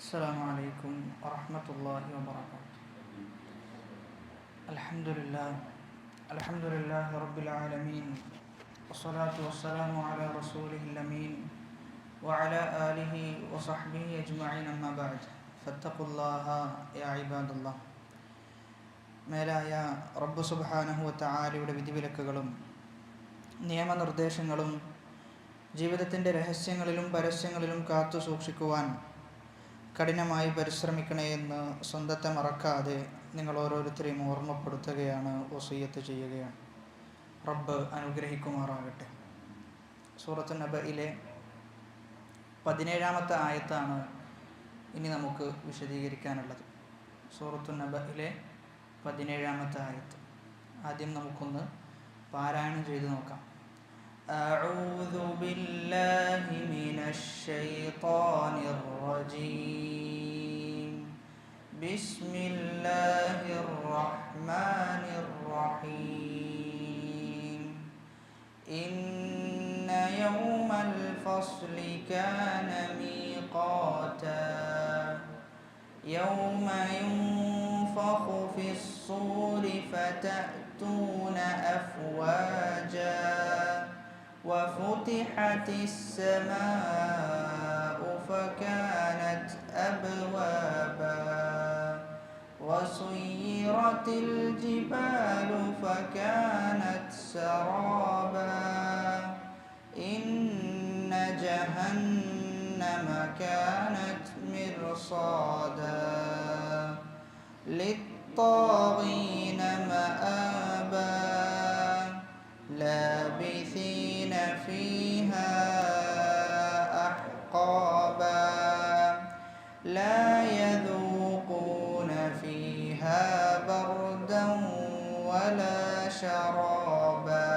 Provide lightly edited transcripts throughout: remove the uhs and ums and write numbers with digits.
السلام عليكم ورحمة الله وبركاته. الحمد لله رب العالمين، والصلاة والسلام على رسوله الأمين وعلى آله وصحبه أجمعين، أما بعد فاتقوا الله يا عباد الله. മേലായ റബ്ബ് സുബ്ഹാനഹു വ തആലയുടെ വിധിവിലക്കുകളും നിയമനിർദ്ദേശങ്ങളും ജീവിതത്തിൻ്റെ രഹസ്യങ്ങളിലും പരസ്യങ്ങളിലും കാത്തു സൂക്ഷിക്കുവാൻ കഠിനമായി പരിശ്രമിക്കണേ എന്ന് സ്വന്തത്തെ മറക്കാതെ നിങ്ങൾ ഓരോരുത്തരെയും ഓർമ്മപ്പെടുത്തുകയാണ്, വസിയ്യത്ത് ചെയ്യുകയാണ്. റബ്ബ് അനുഗ്രഹിക്കുമാറാകട്ടെ. സൂറത്തുൻ നബയിലെ 17-ാമത്തെ ആയത്താണ് ഇനി നമുക്ക് വിശദീകരിക്കാനുള്ളത്. സൂറത്തുൻ നബയിലെ 17-ാമത്തെ ആയത്ത് ആദ്യം നമുക്കൊന്ന് പാരായണം ചെയ്തു നോക്കാം. أعوذ بالله من الشيطان الرجيم. بسم الله الرحمن الرحيم. إن يوم الفصل كان ميقاتا يوم ينفخ في الصور فتأتون أفواجا وفتحت السماء فكانت أبوابا وسيرت الجبال فكانت سرابا إن جهنم كانت مرصادا للطاغين مآبا لابثين فيها أحقابا لا يذوقون فيها بردا ولا شرابا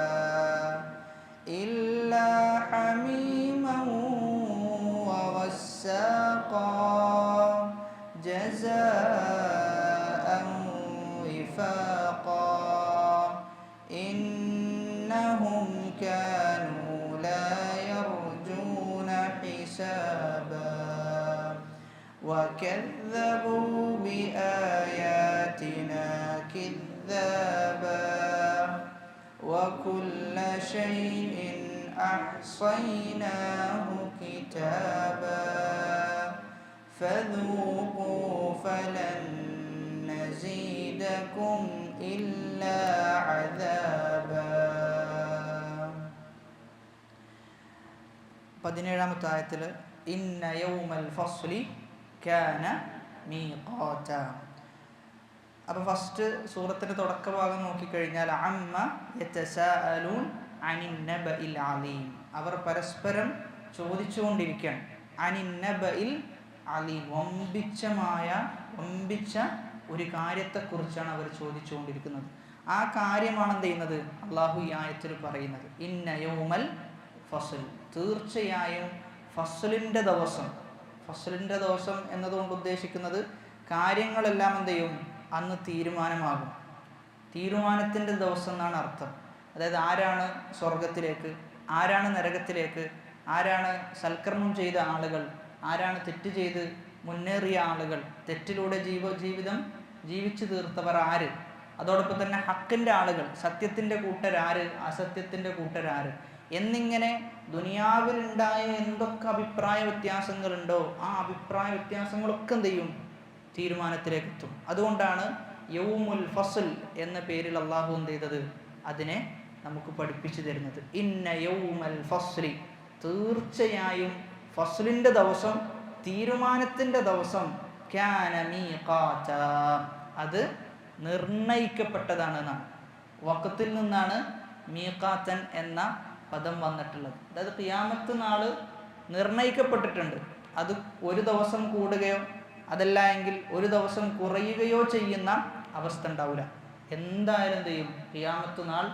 إلا حميما وغساقا جزاء وفاقا إنهم كانوا لا يرجون حسابا وكذبوا بآياتنا كذابا وكل شيء أحصيناه كتابا فذوقوا فلن نزيدكم إلا عذابا. 17-ാമത്തെ ആയത്തിൽ ഇന്ന യൗമൽ ഫസ്ലി കാന മീഖാത. അപ്പോൾ ഫസ്റ്റ് സൂറത്തിൻ്റെ തുടക്കഭാഗം നോക്കിക്കഴിഞ്ഞാൽ അമ്മ യതസാഅലൂൻ അനിൻ നബഇൽ അലീം. അവർ പരസ്പരം ചോദിച്ചുകൊണ്ടിരിക്കുകയാണ്. അനിൻ നബഇൽ അലീം, വമ്പിച്ച ഒരു കാര്യത്തെക്കുറിച്ചാണ് അവർ ചോദിച്ചുകൊണ്ടിരിക്കുന്നത്. ആ കാര്യമാണ് എന്ത് ചെയ്യുന്നത്? അള്ളാഹു ഈ ആയത്തിൽ പറയുന്നത് ഇന്ന യൗമൽ ഫസ്ൽ, തീർച്ചയായും ഫസ്ലിൻ്റെ ദിവസം. ഫസ്ലിൻ്റെ ദിവസം എന്നതുകൊണ്ട് ഉദ്ദേശിക്കുന്നത് കാര്യങ്ങളെല്ലാം എന്ത് ചെയ്യും? അന്ന് തീരുമാനമാകും. തീരുമാനത്തിൻ്റെ ദിവസം എന്നാണ് അർത്ഥം. അതായത് ആരാണ് സ്വർഗത്തിലേക്ക്, ആരാണ് നരകത്തിലേക്ക്, ആരാണ് സൽക്കർമ്മം ചെയ്ത ആളുകൾ, ആരാണ് തെറ്റ് ചെയ്ത് മുന്നേറിയ ആളുകൾ, തെറ്റിലൂടെ ജീവിതം ജീവിച്ചു തീർത്തവർ ആര്, അതോടൊപ്പം തന്നെ ഹക്കിൻ്റെ ആളുകൾ, സത്യത്തിൻ്റെ കൂട്ടരാര്, അസത്യത്തിൻ്റെ കൂട്ടരാര് എന്നിങ്ങനെ ദുനിയാവിലുണ്ടായ എന്തൊക്കെ അഭിപ്രായ വ്യത്യാസങ്ങളുണ്ടോ ആ അഭിപ്രായ വ്യത്യാസങ്ങളൊക്കെ എന്ത് ചെയ്യും? തീരുമാനത്തിലേക്ക് എത്തും. അതുകൊണ്ടാണ് യൗമുൽ ഫസ്ൽ എന്ന പേരിൽ അള്ളാഹു എന്ത് ചെയ്തത്? അതിനെ നമുക്ക് പഠിപ്പിച്ചു തരുന്നത്. ഇന്ന യൗമൽ ഫസ്ലി, തീർച്ചയായും ഫസ്ലിൻ്റെ ദിവസം, തീരുമാനത്തിൻ്റെ ദിവസം, കാന മീഖാത, അത് നിർണയിക്കപ്പെട്ടതാണ് എന്നാണ്. വഖത്തിൽ നിന്നാണ് മീഖാത്തൻ എന്ന പദം വന്നിട്ടുള്ളത്. അതായത് ഖിയാമത്ത് നാള് നിർണയിക്കപ്പെട്ടിട്ടുണ്ട്. അത് ഒരു ദിവസം കൂടുകയോ അതല്ല എങ്കിൽ ഒരു ദിവസം കുറയുകയോ ചെയ്യുന്ന അവസ്ഥ ഉണ്ടാവില്ല. എന്തായാലും എന്ത് ചെയ്യും? ഖിയാമത്ത് നാൾ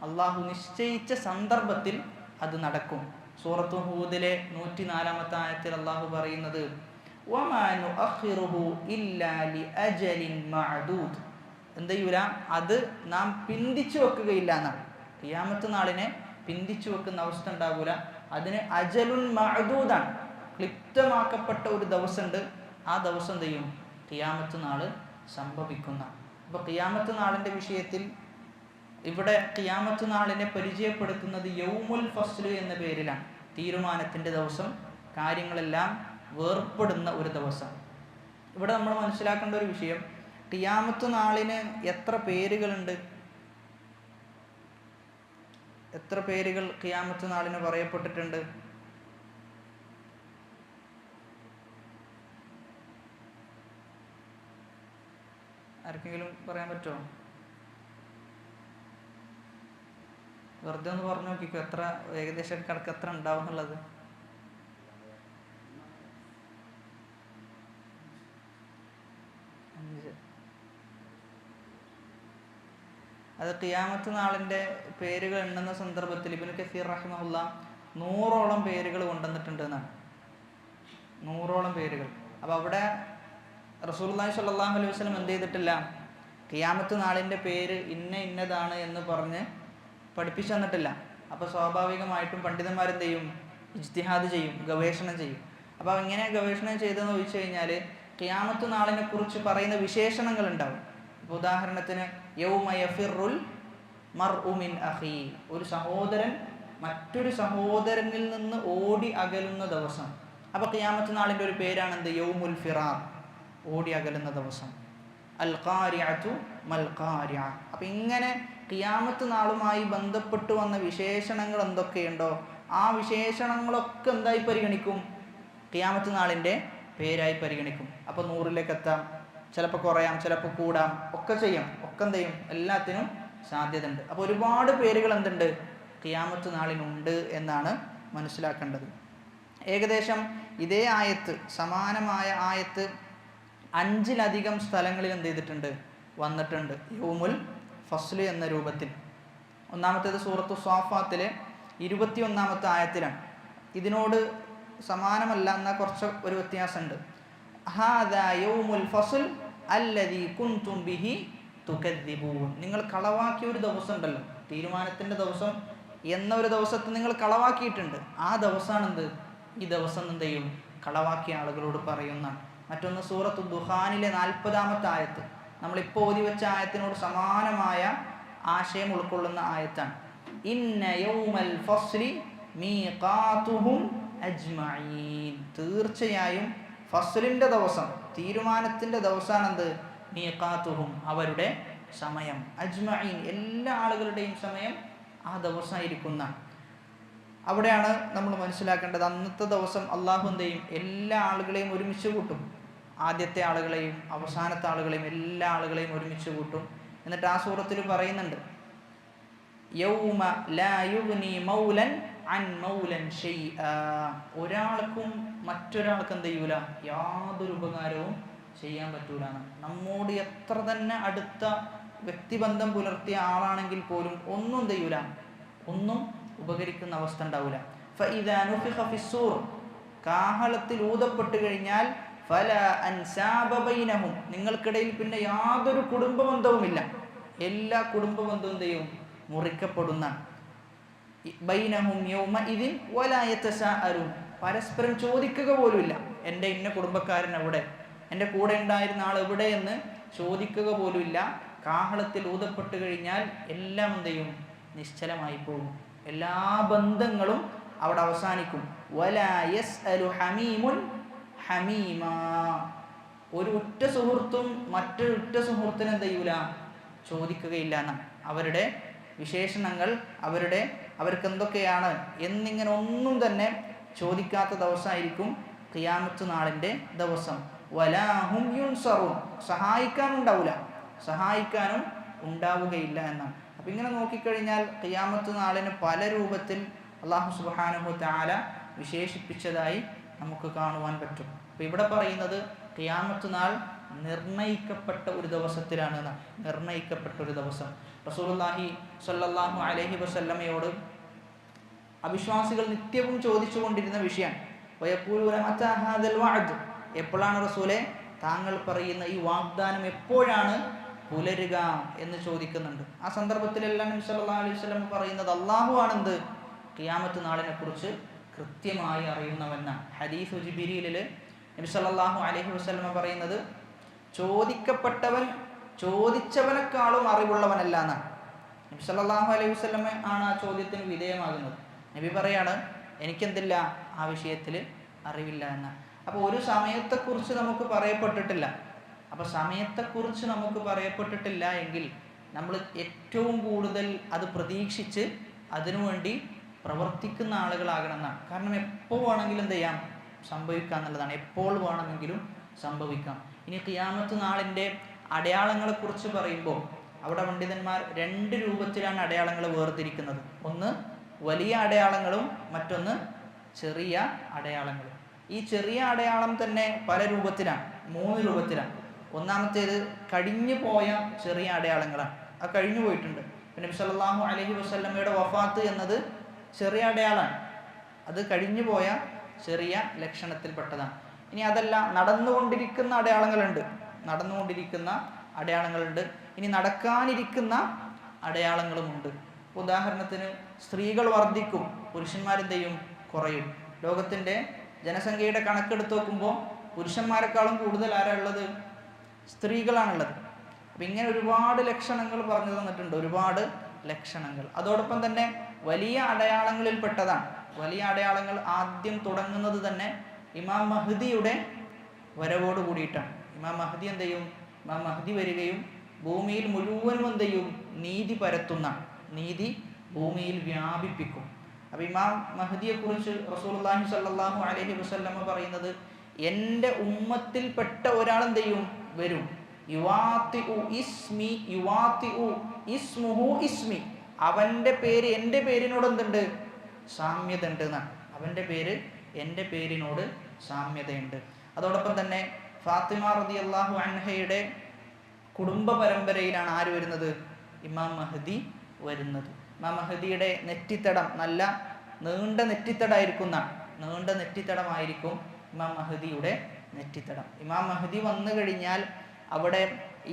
അള്ളാഹു നിശ്ചയിച്ച സന്ദർഭത്തിൽ അത് നടക്കും. സൂറത്തു ഹൂദിലെ 104-ാമത്തെ ആയത്തിൽ അള്ളാഹു പറയുന്നത് വമാ നുഅഖിറുഹു ഇല്ലാ ലിഅജലിൻ മഅദൂദ്, എന്ത് ചെയ്യൂല? അത് നാം പിന്തിച്ചു വെക്കുകയില്ല എന്നാണ്. ഖിയാമത്ത് നാളിനെ പിന്തിച്ചു വെക്കുന്ന അവസ്ഥ ഉണ്ടാകൂല. അതിന് അജലുൻ മഅദൂദാണ്, ക്ലിപ്തമാക്കപ്പെട്ട ഒരു ദിവസമുണ്ട്. ആ ദിവസം എന്ത് ചെയ്യും? ഖിയാമത്ത് നാള് സംഭവിക്കുന്ന. അപ്പോൾ ഖിയാമത്ത് നാളിൻ്റെ വിഷയത്തിൽ ഇവിടെ ഖിയാമത്ത് നാളിനെ പരിചയപ്പെടുത്തുന്നത് യൗമുൽ ഫസ്ല് എന്ന പേരിലാണ്. തീരുമാനത്തിൻ്റെ ദിവസം, കാര്യങ്ങളെല്ലാം വേർപ്പെടുന്ന ഒരു ദിവസം. ഇവിടെ നമ്മൾ മനസ്സിലാക്കേണ്ട ഒരു വിഷയം, ഖിയാമത്ത് നാളിന് എത്ര പേരുകളുണ്ട്? എത്ര പേരുകൾ ഖിയാമത്ത് നാളിന് പറയപ്പെട്ടിട്ടുണ്ട്? ആർക്കെങ്കിലും പറയാൻ പറ്റുമോ? വെറുതെ ഒന്ന് പറഞ്ഞു നോക്കിക്കോ, എത്ര ഏകദേശം കണക്ക് എത്ര ഉണ്ടാവും എന്നുള്ളത്. അത് ഖിയാമത്ത് നാളിൻ്റെ പേരുകൾ എണ്ണുന്ന സന്ദർഭത്തിൽ ഇബ്നു കസീർ റഹിമഹുല്ലാ 100ഓളം പേരുകൾ കൊണ്ടുവന്നിട്ടുണ്ട് എന്നാണ്. 100ഓളം പേരുകൾ. അപ്പോൾ അവിടെ റസൂലുള്ളാഹി സ്വല്ലല്ലാഹു അലൈഹി വസല്ലം എന്ത് ചെയ്തിട്ടില്ല? ഖിയാമത്ത് നാളിൻ്റെ പേര് ഇന്നതാണ് എന്ന് പറഞ്ഞ് പഠിപ്പിച്ചു തന്നിട്ടില്ല. അപ്പോൾ സ്വാഭാവികമായിട്ടും പണ്ഡിതന്മാരെന്ത് ചെയ്യും? ഇജ്തിഹാദ് ചെയ്യും, ഗവേഷണം ചെയ്യും. അപ്പോൾ എങ്ങനെ ഗവേഷണം ചെയ്തതെന്ന് ചോദിച്ചു കഴിഞ്ഞാൽ, ഖിയാമത്ത് നാളിനെ കുറിച്ച് പറയുന്ന വിശേഷണങ്ങൾ ഉണ്ടാവും. ഇപ്പോൾ ഉദാഹരണത്തിന് യൗമ യഫിറുൽ മർഉ മിൻ അഖീ, ഒരു സഹോദരൻ മറ്റൊരു സഹോദരനിൽ നിന്ന് ഓടി അകലുന്ന ദിവസം. അപ്പോൾ ഖിയാമത്ത് നാളിൻ്റെ ഒരു പേരാണ് എന്ത്? യൗമുൽ ഫിറാർ, ഓടി അകലുന്ന ദിവസം. അൽ ഖാരിഅതു മൽ ഖാരിഅ. അപ്പോൾ ഇങ്ങനെ ഖിയാമത്ത് നാളുമായി ബന്ധപ്പെട്ട് വന്ന വിശേഷണങ്ങൾ എന്തൊക്കെയുണ്ടോ ആ വിശേഷണങ്ങളൊക്കെ എന്തായി പരിഗണിക്കും? ഖിയാമത്ത് നാളിൻ്റെ പേരായി പരിഗണിക്കും. അപ്പോൾ 100ലേക്ക് എത്താം, ചിലപ്പോൾ കുറയാം, ചിലപ്പോൾ കൂടാം, ഒക്കെ ചെയ്യാം. ഒക്കെ എന്ത് ചെയ്യും? എല്ലാത്തിനും സാധ്യത ഉണ്ട്. അപ്പോൾ ഒരുപാട് പേരുകൾ എന്തുണ്ട്? ഖിയാമത്ത് നാളിനുണ്ട് എന്നാണ് മനസ്സിലാക്കേണ്ടത്. ഏകദേശം ഇതേ ആയത്ത്, സമാനമായ ആയത്ത് 5ലധികം സ്ഥലങ്ങളിൽ എന്ത് ചെയ്തിട്ടുണ്ട്? വന്നിട്ടുണ്ട് യൗമുൽ ഫസ്ല് എന്ന രൂപത്തിൽ. ഒന്നാമത്തേത് സൂറത്തു സ്വാഫാത്തിലെ 21ാമത്തെ ആയത്തിലാണ്. ഇതിനോട് സമാനമല്ല, എന്നാൽ കുറച്ച് ഒരു വ്യത്യാസമുണ്ട്. ഹാദാ യൗമുൽ ഫസ്ൽ അല്ലദീ കുൻതും ബിഹി തുകദ്ദിബൂൻ. നിങ്ങൾ കളവാക്കിയ ഒരു ദിവസം ഉണ്ടല്ലോ, തീരുമാനത്തിൻ്റെ ദിവസം എന്ന ഒരു ദിവസത്തെ നിങ്ങൾ കളവാക്കിയിട്ടുണ്ട്. ആ ദിവസമാണെന്ത്? ഈ ദിവസം എന്ത് ചെയ്യും? കളവാക്കിയ ആളുകളോട് പറയുന്നതാണ്. മറ്റൊന്ന് സൂറത്തു ദുഹാനിലെ 40ാമത്തെ ആയത്ത്, നമ്മളിപ്പോൾ ഓതി വെച്ച ആയത്തിനോട് സമാനമായ ആശയം ഉൾക്കൊള്ളുന്ന ആയത്താണ്. ഇന്ന യൗമൽ ഫസ്ലി മീഖാതുഹും അജ്മഈൻ. തീർച്ചയായും ഫസ്ലിൻ്റെ ദിവസം, തീരുമാനത്തിൻ്റെ ദിവസമാണെന്ത്? മീഖാതുഹും, അവരുടെ സമയം. അജ്മഈൻ, എല്ലാ ആളുകളുടെയും സമയം ആ ദിവസമായിരിക്കുന്ന. അവിടെയാണ് നമ്മൾ മനസ്സിലാക്കേണ്ടത്, അന്നത്തെ ദിവസം അള്ളാഹു എന്ത് ചെയ്യും? എല്ലാ ആളുകളെയും ഒരുമിച്ച് കൂട്ടും. ആദ്യത്തെ ആളുകളെയും അവസാനത്തെ ആളുകളെയും എല്ലാ ആളുകളെയും ഒരുമിച്ച് കൂട്ടും. എന്നിട്ട് ആ സൂറത്തിൽ പറയുന്നുണ്ട്, യൗമ ലാ യുഗ്നി മൗലൻ അൻ മൗലൻ ഷൈആ. ഒരാൾക്കും മറ്റൊരാൾക്ക് എന്ത് ചെയ്യൂല? യാതൊരു ഉപകാരവും ചെയ്യാൻ പറ്റൂല. നമ്മോട് എത്ര തന്നെ അടുത്ത വ്യക്തിബന്ധം പുലർത്തിയ ആളാണെങ്കിൽ പോലും ഒന്നും ചെയ്യൂല, ഒന്നും ഉപകരിക്കുന്ന അവസ്ഥ ഉണ്ടാവില്ല. ഫഇദാ നുഫിഖ ഫിസ്സൂർ, കാഹളത്തിൽ ഊതപ്പെട്ട് കഴിഞ്ഞാൽ ഫലാ അൻസാബ ബൈനഹും, നിങ്ങൾക്കിടയിൽ പിന്നെ യാതൊരു കുടുംബ ബന്ധവുമില്ല. എല്ലാ കുടുംബ ബന്ധവും ചെയ്യും? മുറിക്കപ്പെടുന്ന. ബൈനഹും യൗമഇദിൻ വലാ യതസാഅലൂൻ, പരസ്പരം ചോദിക്കുക പോലുമില്ല. എൻ്റെ ഇന്ന കുടുംബക്കാരൻ എവിടെ, എൻ്റെ കൂടെ ഉണ്ടായിരുന്ന ആൾ എവിടെ എന്ന് ചോദിക്കുക പോലുമില്ല. കാഹളത്തിൽ ഊതപ്പെട്ട് കഴിഞ്ഞാൽ എല്ലാം എന്ത് ചെയ്യും? നിശ്ചലമായി പോകും. എല്ലാ ബന്ധങ്ങളും അവിടെ അവസാനിക്കും. വലാ യസ്അലു ഹമീമുൻ ഹമീമാ, ഒരു ഉറ്റ സുഹൃത്തും മറ്റൊരു ഉറ്റ സുഹൃത്തിനെ എന്ത് ചെയ്യൂല? ചോദിക്കുകയില്ല എന്നാണ്. അവരുടെ വിശേഷണങ്ങൾ, അവർക്ക് എന്തൊക്കെയാണ് എന്നിങ്ങനെ ഒന്നും തന്നെ ചോദിക്കാത്ത ദിവസമായിരിക്കും ഖിയാമത്ത് നാളിൻ്റെ ദിവസം. വലാഹും യുൻസറൂൻ, സഹായിക്കാനും ഉണ്ടാവുകയില്ല എന്നാണ്. അപ്പം ഇങ്ങനെ നോക്കിക്കഴിഞ്ഞാൽ ഖിയാമത്ത് നാളിന് പല രൂപത്തിൽ അല്ലാഹു സുബ്ഹാനഹു തആല വിശേഷിപ്പിച്ചതായി നമുക്ക് കാണുവാൻ പറ്റും. അപ്പം ഇവിടെ പറയുന്നത് ഖിയാമത്ത് നാൾ നിർണയിക്കപ്പെട്ട ഒരു ദിവസത്തിലാണ്. നിർണയിക്കപ്പെട്ട ഒരു ദിവസം. റസൂലുള്ളാഹി സ്വല്ലല്ലാഹു അലൈഹി വസല്ലമയോട് അവിശ്വാസികൾ നിത്യവും ചോദിച്ചു കൊണ്ടിരുന്ന വിഷയമാണ്. വയഖൂലൂന മതാ ഹാദൽ വഅദ്, എപ്പോഴാണ് റസൂലെ താങ്കൾ പറയുന്ന ഈ വാഗ്ദാനം എപ്പോഴാണ് പുലരുക എന്ന് ചോദിക്കുന്നുണ്ട്. ആ സന്ദർഭത്തിലെല്ലാം നബി സല്ലല്ലാഹു അലൈഹി വസല്ലം പറയുന്നത് അല്ലാഹു ആണെന്ത്? ഖിയാമത്ത് നാളിനെ കുറിച്ച് കൃത്യമായി അറിയുന്നവനാണ്. ഹദീസ് ജിബ്രീലിൽ നബി സല്ലല്ലാഹു അലൈഹി വസല്ലമ പറയുന്നത്, ചോദിക്കപ്പെട്ടവൻ ചോദിച്ചവനെക്കാളും അറിവുള്ളവനല്ല എന്നാണ്. നബി സല്ലല്ലാഹു അലൈഹി വസല്ലമ ആണ് ആ ചോദ്യത്തിന് വിധേയമാകുന്നത്. നബി പറയാണ്, എനിക്കെന്തില്ല, ആ വിഷയത്തിൽ അറിവില്ല എന്നാണ്. അപ്പോൾ ഒരു സമയത്തെക്കുറിച്ച് നമുക്ക് പറയപ്പെട്ടിട്ടില്ല. അപ്പോൾ സമയത്തെക്കുറിച്ച് നമുക്ക് പറയപ്പെട്ടിട്ടില്ല എങ്കിൽ നമ്മൾ ഏറ്റവും കൂടുതൽ അത് പ്രതീക്ഷിച്ച് അതിനുവേണ്ടി പ്രവർത്തിക്കുന്ന ആളുകളാകണം എന്നാണ്. കാരണം എപ്പോൾ വേണമെങ്കിലും എന്ത് ചെയ്യാം, സംഭവിക്കാം എന്നുള്ളതാണ്. എപ്പോൾ വേണമെങ്കിലും സംഭവിക്കാം. ഇനി ഖിയാമത്ത് നാളിൻ്റെ അടയാളങ്ങളെക്കുറിച്ച് പറയുമ്പോൾ അവിടെ പണ്ഡിതന്മാർ 2 രൂപത്തിലാണ് അടയാളങ്ങൾ വേർതിരിക്കുന്നത്. ഒന്ന് വലിയ അടയാളങ്ങളും മറ്റൊന്ന് ചെറിയ അടയാളങ്ങളും. ഈ ചെറിയ അടയാളം തന്നെ പല രൂപത്തിലാണ്, 3 രൂപത്തിലാണ്. ഒന്നാമത്തേത് കഴിഞ്ഞു പോയ ചെറിയ അടയാളങ്ങളാണ്. അത് കഴിഞ്ഞു പോയിട്ടുണ്ട്. നബി സല്ലല്ലാഹു അലൈഹി വസല്ലമയുടെ വഫാത്ത് എന്നത് ചെറിയ അടയാളമാണ്. അത് കഴിഞ്ഞു പോയ ചെറിയ ലക്ഷണത്തിൽപ്പെട്ടതാണ്. ഇനി അതല്ല, നടന്നുകൊണ്ടിരിക്കുന്ന അടയാളങ്ങളുണ്ട്. ഇനി നടക്കാനിരിക്കുന്ന അടയാളങ്ങളുമുണ്ട്. ഉദാഹരണത്തിന് സ്ത്രീകൾ വർദ്ധിക്കും, പുരുഷന്മാരെന്ത് ചെയ്യും, കുറയും. ലോകത്തിൻ്റെ ജനസംഖ്യയുടെ കണക്കെടുത്ത് നോക്കുമ്പോൾ പുരുഷന്മാരെക്കാളും കൂടുതൽ ആരാ ഉള്ളത്, സ്ത്രീകളാണുള്ളത്. അപ്പം ഇങ്ങനെ ഒരുപാട് ലക്ഷണങ്ങൾ പറഞ്ഞു തന്നിട്ടുണ്ട്, ഒരുപാട് ലക്ഷണങ്ങൾ. അതോടൊപ്പം തന്നെ വലിയ അടയാളങ്ങളിൽ പെട്ടതാണ്. വലിയ അടയാളങ്ങൾ ആദ്യം തുടങ്ങുന്നത് തന്നെ ഇമാം മഹ്ദിയുടെ വരവോട് കൂടിയിട്ടാണ്. ഇമാം മഹ്ദി എന്ത് ചെയ്യും, ഇമാം മഹ്ദി വരികയും ഭൂമിയിൽ മുഴുവനും എന്ത് ചെയ്യും, നീതി പരത്തുന്ന, നീതി ഭൂമിയിൽ വ്യാപിപ്പിക്കും. അപ്പോൾ ഇമാം മഹ്ദിയെക്കുറിച്ച് റസൂലുള്ളാഹി സ്വല്ലല്ലാഹു അലൈഹി വസല്ലമ പറയുന്നത്, എൻ്റെ ഉമ്മത്തിൽപ്പെട്ട ഒരാൾ എന്ത് ചെയ്യും, വരും, അവൻ്റെ പേര് എൻ്റെ പേരിനോട് എന്തുണ്ട്, സാമ്യത ഉണ്ട് എന്നാണ്. അവൻ്റെ പേര് എൻ്റെ പേരിനോട് സാമ്യതയുണ്ട്. അതോടൊപ്പം തന്നെ ഫാത്തിമ റളിയല്ലാഹു അൻഹയുടെ കുടുംബ പരമ്പരയിലാണ് ആര് വരുന്നത്, ഇമാം മഹ്ദി വരുന്നത്. ഇമാം മഹ്ദിയുടെ നെറ്റിത്തടം നല്ല നീണ്ട നെറ്റിത്തടമായിരിക്കും ഇമാം മഹ്ദിയുടെ നെറ്റിത്തടം. ഇമാം മഹ്ദി വന്നു കഴിഞ്ഞാൽ അവിടെ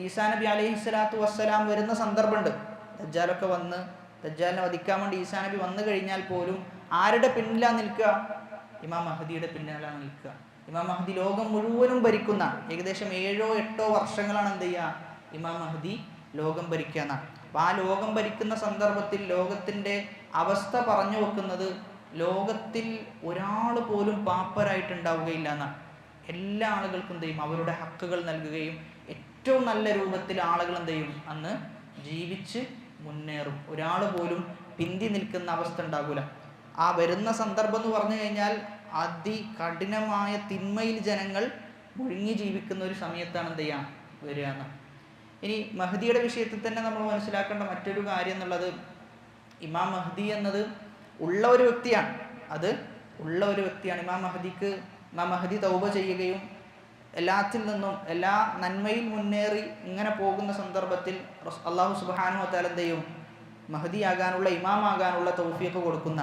ഈസാ നബി അലൈഹിസ്സലാത്തു വസ്സലാം വരുന്ന സന്ദർഭമുണ്ട്. ദജ്ജാലൊക്കെ വന്ന് ദജ്ജാലിനെ വധിക്കാൻ വേണ്ടി ഈസാ നബി വന്നു കഴിഞ്ഞാൽ പോലും ആരുടെ പിന്നിലാണ് നിൽക്കുക, ഇമാം മഹ്ദിയുടെ പിന്നിലാണ് നിൽക്കുക. ഇമാം മഹ്ദി ലോകം മുഴുവനും ഭരിക്കുന്ന ഏകദേശം 7-8 വർഷങ്ങളാണ് എന്ത് ചെയ്യുക, ഇമാം മഹ്ദി ലോകം ഭരിക്കുക എന്നാണ്. അപ്പം ആ ലോകം ഭരിക്കുന്ന സന്ദർഭത്തിൽ ലോകത്തിൻ്റെ അവസ്ഥ പറഞ്ഞു വെക്കുന്നത്, ലോകത്തിൽ ഒരാൾ പോലും പാപ്പരായിട്ടുണ്ടാവുകയില്ല എന്നാണ്. എല്ലാ ആളുകൾക്കും എന്ത് ചെയ്യും, അവരുടെ ഹക്കുകൾ നൽകുകയും ഏറ്റവും നല്ല രൂപത്തിൽ ആളുകൾ എന്ത് ചെയ്യും, അന്ന് ജീവിച്ച് മുന്നേറും. ഒരാൾ പോലും പിന്തി നിൽക്കുന്ന അവസ്ഥ ഉണ്ടാകില്ല. ആ വരുന്ന സന്ദർഭം എന്ന് പറഞ്ഞു കഴിഞ്ഞാൽ അതികഠിനമായ തിന്മയിൽ ജനങ്ങൾ മുഴുങ്ങി ജീവിക്കുന്ന ഒരു സമയത്താണ് എന്ത് ചെയ്യുക, വരിക എന്ന്. ഇനി മഹ്ദിയുടെ വിഷയത്തിൽ തന്നെ നമ്മൾ മനസ്സിലാക്കേണ്ട മറ്റൊരു കാര്യം എന്നുള്ളത്, ഇമാം മഹ്ദി എന്നത് ഉള്ള ഒരു വ്യക്തിയാണ്. ഇമാം മഹ്ദി തൗബ ചെയ്യുകയും എല്ലാത്തിൽ നിന്നും എല്ലാ നന്മയിൽ മുന്നേറി ഇങ്ങനെ പോകുന്ന സന്ദർഭത്തിൽ അല്ലാഹു സുബ്ഹാനഹു വ തആല എന്ത് ചെയ്യും, മഹ്ദിയാകാനുള്ള, ഇമാമാകാനുള്ള തൗഫീഖ് കൊടുക്കുന്ന.